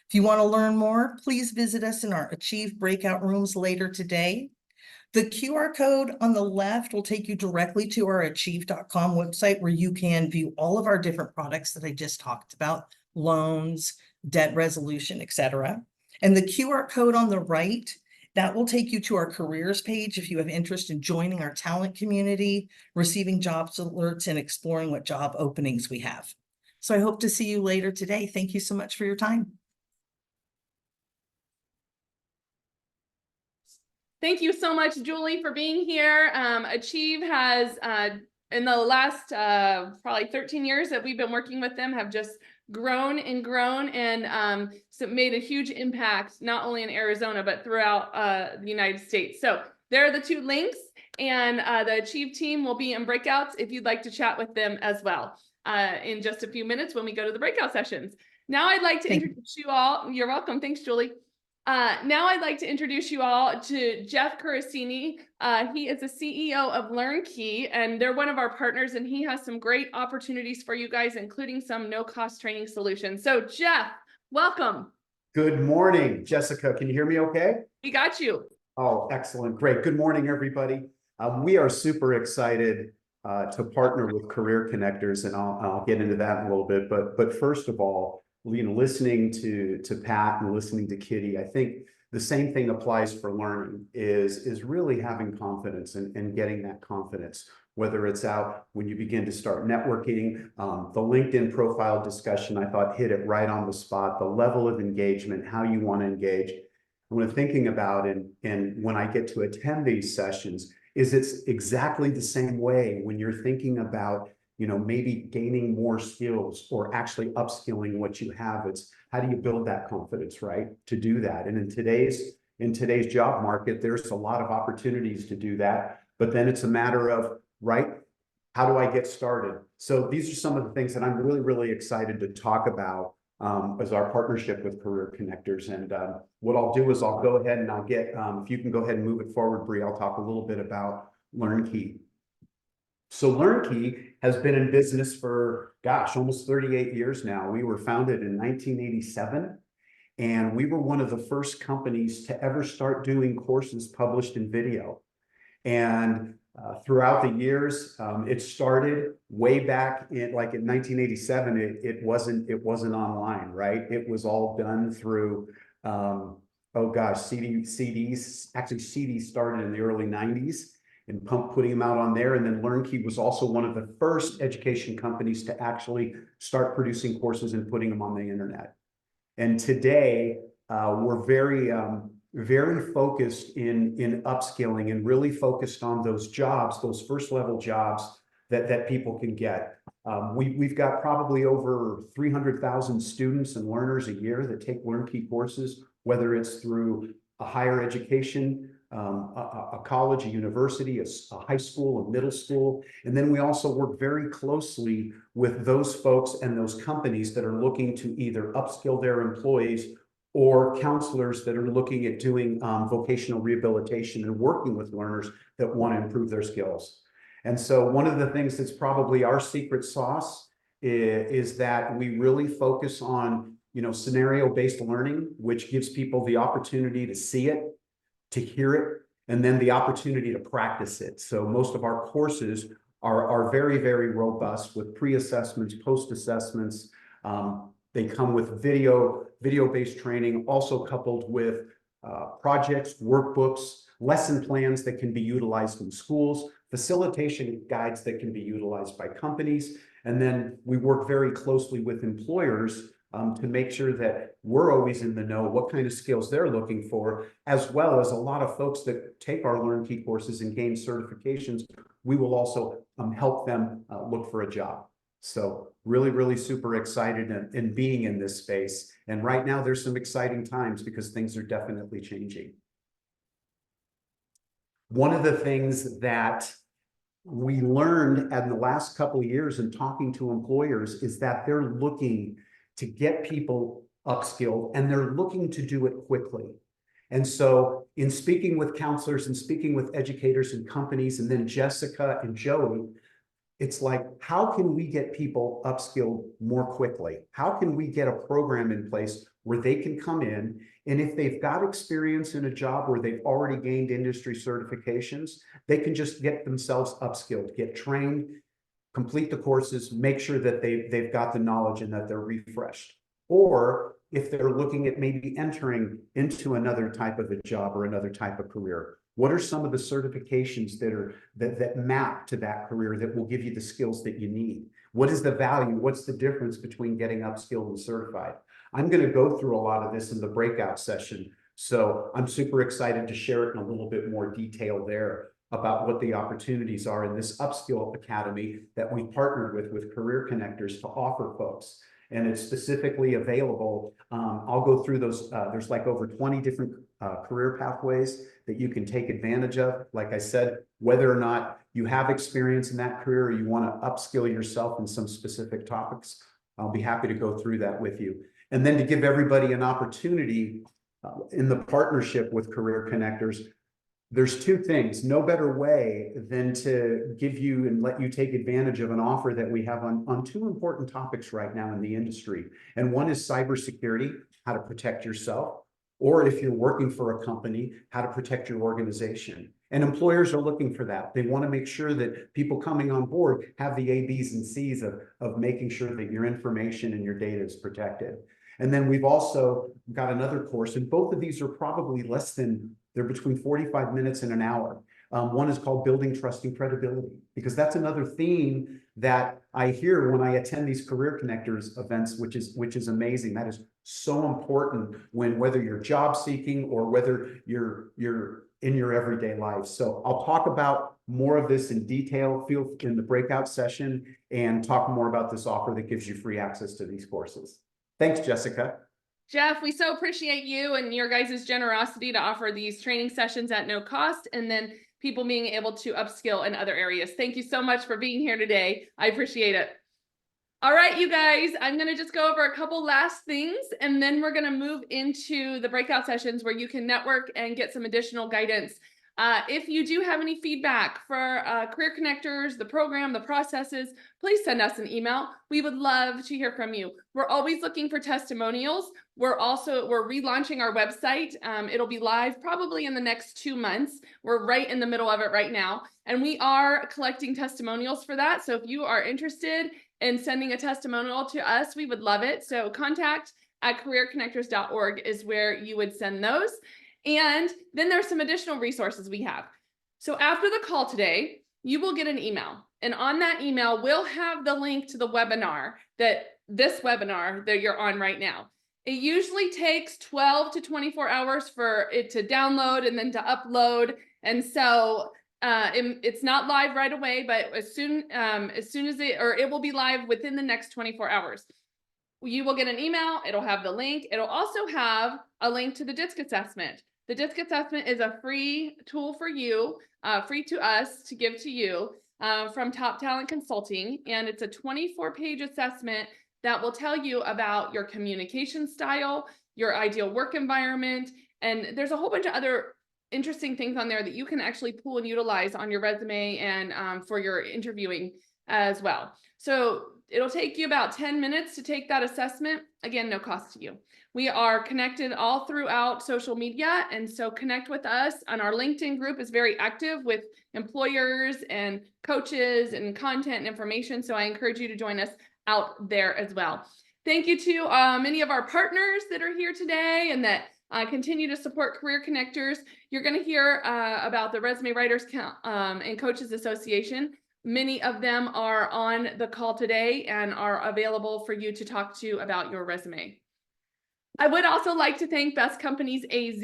If you want to learn more, please visit us in our Achieve breakout rooms later today. The QR code on the left will take you directly to our achieve.com website, where you can view all of our different products that I just talked about, loans, debt resolution, etc. And the QR code on the right, that will take you to our careers page if you have interest in joining our talent community, receiving jobs alerts, and exploring what job openings we have. So I hope to see you later today. Thank you so much for your time. Thank you so much, Julie, for being here. Achieve has, in the last probably 13 years that we've been working with them, have just grown and so made a huge impact, not only in Arizona, but throughout the United States. So there are the 2 links, and the Achieve team will be in breakouts if you'd like to chat with them as well in just a few minutes when we go to the breakout sessions. Now I'd like to introduce you all. You're welcome. Thanks, Julie. Now I'd like to introduce you all to Jeff Curacini. He is the CEO of LearnKey, and they're one of our partners, and he has some great opportunities for you guys, including some no-cost training solutions. So Jeff, welcome. Good morning, Jessica. Can you hear me okay? We got you. Oh, excellent. Great. Good morning, everybody. We are super excited to partner with Career Connectors, and I'll get into that in a little bit. But first of all, listening to Pat and listening to Kitty, I think the same thing applies for learning, is really having confidence and getting that confidence, whether it's out when you begin to start networking. The LinkedIn profile discussion, I thought, hit it right on the spot. The level of engagement, how you want to engage. And when thinking about it, and when I get to attend these sessions, it's exactly the same way when you're thinking about, maybe gaining more skills or actually upskilling what you have. It's how do you build that confidence, right? To do that. And in today's job market, there's a lot of opportunities to do that. But then it's a matter of, right, how do I get started? So these are some of the things that I'm really, really excited to talk about as our partnership with Career Connectors. And what I'll do is I'll go ahead and I'll get, if you can go ahead and move it forward, Bree, I'll talk a little bit about LearnKey. So LearnKey has been in business for, almost 38 years now. We were founded in 1987. And we were one of the first companies to ever start doing courses published in video. And throughout the years, it started way back in 1987. It wasn't online, right? It was all done through oh gosh, CDs. Actually, CDs started in the early 90s and putting them out on there. And then LearnKey was also one of the first education companies to actually start producing courses and putting them on the internet. And today, we're very focused in upskilling and really focused on those jobs, those first level jobs that people can get. We've got probably over 300,000 students and learners a year that take LearnKey courses, whether it's through a higher education, a college, a university, a high school, a middle school. And then we also work very closely with those folks and those companies that are looking to either upskill their employees or counselors that are looking at doing vocational rehabilitation and working with learners that want to improve their skills. And so one of the things that's probably our secret sauce is that we really focus on, scenario-based learning, which gives people the opportunity to see it, to hear it, and then the opportunity to practice it. So most of our courses are very, very robust with pre-assessments, post-assessments. They come with video-based training, also coupled with projects, workbooks, lesson plans that can be utilized in schools, facilitation guides that can be utilized by companies. And then we work very closely with employers to make sure that we're always in the know what kind of skills they're looking for, as well as a lot of folks that take our LearnKey courses and gain certifications. We will also help them look for a job. So really, really super excited in being in this space. And right now there's some exciting times because things are definitely changing. One of the things that we learned in the last couple of years in talking to employers is that they're looking to get people upskilled and they're looking to do it quickly. And so in speaking with counselors and speaking with educators and companies, and then Jessica and Joey, it's like, how can we get people upskilled more quickly? How can we get a program in place where they can come in, and if they've got experience in a job where they've already gained industry certifications, they can just get themselves upskilled, get trained, complete the courses, make sure that they've got the knowledge and that they're refreshed. Or if they're looking at maybe entering into another type of a job or another type of career, what are some of the certifications that map to that career that will give you the skills that you need? What is the value? What's the difference between getting upskilled and certified? I'm going to go through a lot of this in the breakout session. So I'm super excited to share it in a little bit more detail there about what the opportunities are in this upskill academy that we partnered with Career Connectors to offer folks. And it's specifically available. I'll go through those. There's like over 20 different career pathways that you can take advantage of. Like I said, whether or not you have experience in that career or you want to upskill yourself in some specific topics, I'll be happy to go through that with you. And then to give everybody an opportunity in the partnership with Career Connectors, there's two things. No better way than to give you and let you take advantage of an offer that we have on two important topics right now in the industry. And one is cybersecurity, how to protect yourself, or if you're working for a company, how to protect your organization. And employers are looking for that. They want to make sure that people coming on board have the A, B's, and C's of making sure that your information and your data is protected. And then we've also got another course, and both of these are probably they're between 45 minutes and an hour. One is called Building Trust and Credibility, because that's another theme that I hear when I attend these Career Connectors events, which is amazing. That is so important whether you're job seeking or whether you're in your everyday life. So I'll talk about more of this in detail in the breakout session and talk more about this offer that gives you free access to these courses. Thanks, Jessica. Jeff, we so appreciate you and your guys' generosity to offer these training sessions at no cost, and then people being able to upskill in other areas. Thank you so much for being here today. I appreciate it. All right, you guys, I'm going to just go over a couple last things, and then we're going to move into the breakout sessions where you can network and get some additional guidance. If you do have any feedback for Career Connectors, the program, the processes, please send us an email. We would love to hear from you. We're always looking for testimonials. We're relaunching our website. It'll be live probably in the next 2 months. We're right in the middle of it right now. And we are collecting testimonials for that. So if you are interested in sending a testimonial to us, we would love it. So contact@careerconnectors.org is where you would send those. And then there's some additional resources we have. So after the call today, you will get an email. And on that email, we'll have the link to the webinar this webinar that you're on right now. It usually takes 12 to 24 hours for it to download and then to upload. And so it's not live right away, but as soon as it will be live within the next 24 hours. You will get an email. It'll have the link. It'll also have a link to the DISC assessment. The DISC assessment is a free tool for you, free to us to give to you from Top Talent Consulting. And it's a 24-page assessment that will tell you about your communication style, your ideal work environment. And there's a whole bunch of other interesting things on there that you can actually pull and utilize on your resume and for your interviewing as well. So it'll take you about 10 minutes to take that assessment. Again, no cost to you. We are connected all throughout social media. And so connect with us. And our LinkedIn group is very active with employers and coaches and content and information. So I encourage you to join us out there as well. Thank you to many of our partners that are here today and that continue to support Career Connectors. You're going to hear about the Resume Writers and Coaches Association. Many of them are on the call today and are available for you to talk to about your resume. I would also like to thank Best Companies AZ.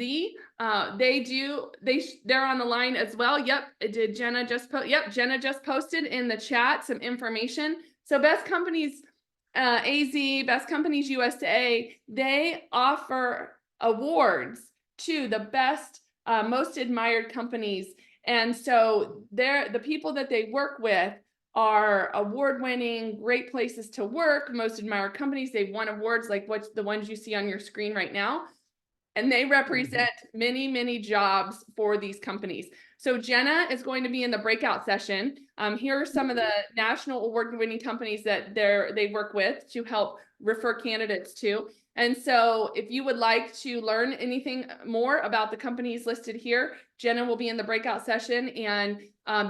They're on the line as well. Yep, did Jenna just post? Yep, Jenna just posted in the chat some information. So Best Companies AZ, Best Companies USA, they offer awards to the best, most admired companies. And so the people that they work with are award-winning, great places to work, most admired companies. They've won awards like the ones you see on your screen right now. And they represent many, many jobs for these companies. So Jenna is going to be in the breakout session. Here are some of the national award-winning companies that they work with to help refer candidates to. And so if you would like to learn anything more about the companies listed here, Jenna will be in the breakout session. And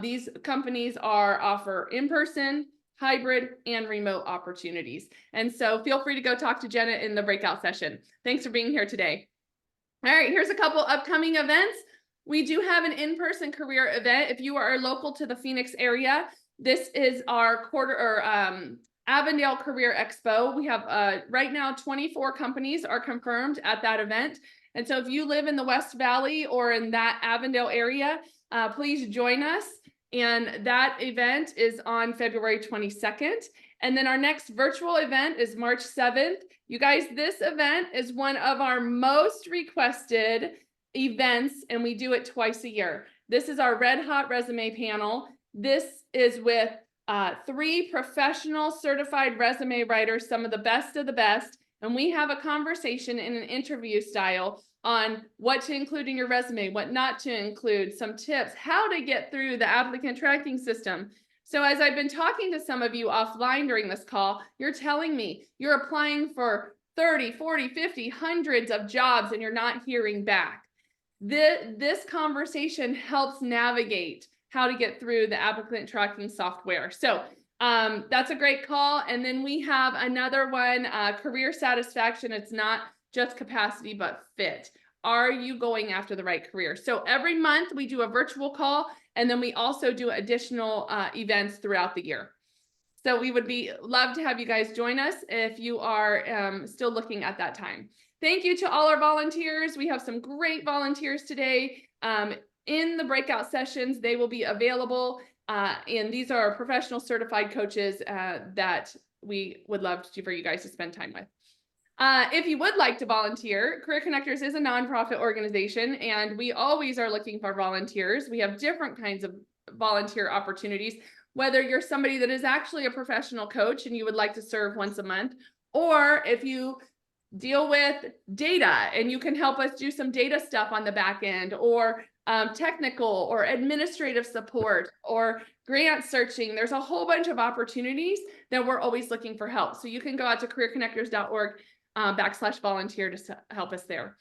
these companies offer in-person, hybrid, and remote opportunities. And so feel free to go talk to Jenna in the breakout session. Thanks for being here today. All right, here's a couple upcoming events. We do have an in-person career event. If you are local to the Phoenix area, this is our Avondale Career Expo. We have right now 24 companies are confirmed at that event. And so if you live in the West Valley or in that Avondale area, please join us. And that event is on February 22nd. And then our next virtual event is March 7th. You guys, this event is one of our most requested events, and we do it twice a year. This is our Red Hot Resume panel. This is with 3 professional certified resume writers, some of the best, and we have a conversation in an interview style on what to include in your resume, what not to include, some tips, how to get through the applicant tracking system. So as I've been talking to some of you offline during this call, you're telling me you're applying for 30, 40, 50, hundreds of jobs and you're not hearing back. This conversation helps navigate how to get through the applicant tracking software. So that's a great call. And then we have another one, career satisfaction. It's not just capacity, but fit. Are you going after the right career? So every month we do a virtual call, and then we also do additional events throughout the year. So we would love to have you guys join us if you are still looking at that time. Thank you to all our volunteers. We have some great volunteers today. In the breakout sessions, they will be available. And these are professional certified coaches that we would love for you guys to spend time with. If you would like to volunteer, Career Connectors is a nonprofit organization, and we always are looking for volunteers. We have different kinds of volunteer opportunities, whether you're somebody that is actually a professional coach and you would like to serve once a month, or if you deal with data and you can help us do some data stuff on the back end, or technical or administrative support or grant searching. There's a whole bunch of opportunities that we're always looking for help. So you can go out to careerconnectors.org /volunteer to help us there.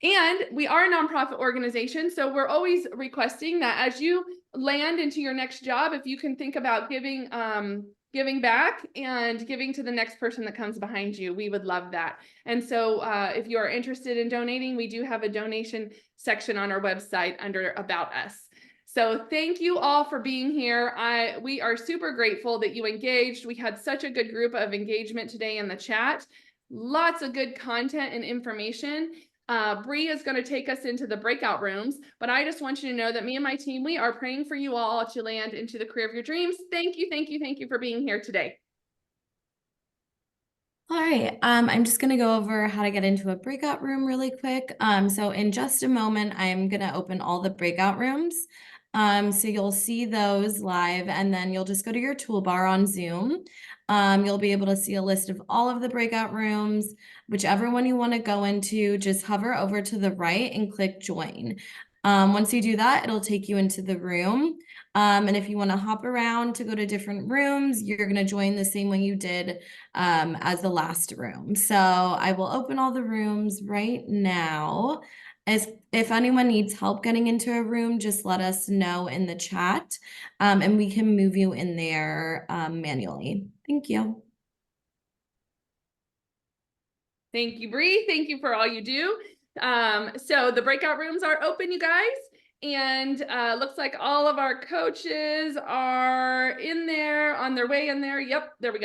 And we are a nonprofit organization, so we're always requesting that as you land into your next job, if you can think about giving back and giving to the next person that comes behind you, we would love that. And so if you are interested in donating, we do have a donation section on our website under About Us. So thank you all for being here. We are super grateful that you engaged. We had such a good group of engagement today in the chat. Lots of good content and information. Bree is going to take us into the breakout rooms, but I just want you to know that me and my team, we are praying for you all to land into the career of your dreams. Thank you, thank you, thank you for being here today. All right, I'm just gonna go over how to get into a breakout room really quick. So in just a moment, I'm gonna open all the breakout rooms. So you'll see those live, and then you'll just go to your toolbar on Zoom. You'll be able to see a list of all of the breakout rooms. Whichever one you want to go into, just hover over to the right and click join. Once you do that, it'll take you into the room. And if you want to hop around to go to different rooms, you're going to join the same way you did as the last room. So I will open all the rooms right now. If anyone needs help getting into a room, just let us know in the chat, and we can move you in there manually. Thank you. Thank you, Bree. Thank you for all you do. So the breakout rooms are open, you guys. And looks like all of our coaches are in there, on their way in there. Yep, there we go.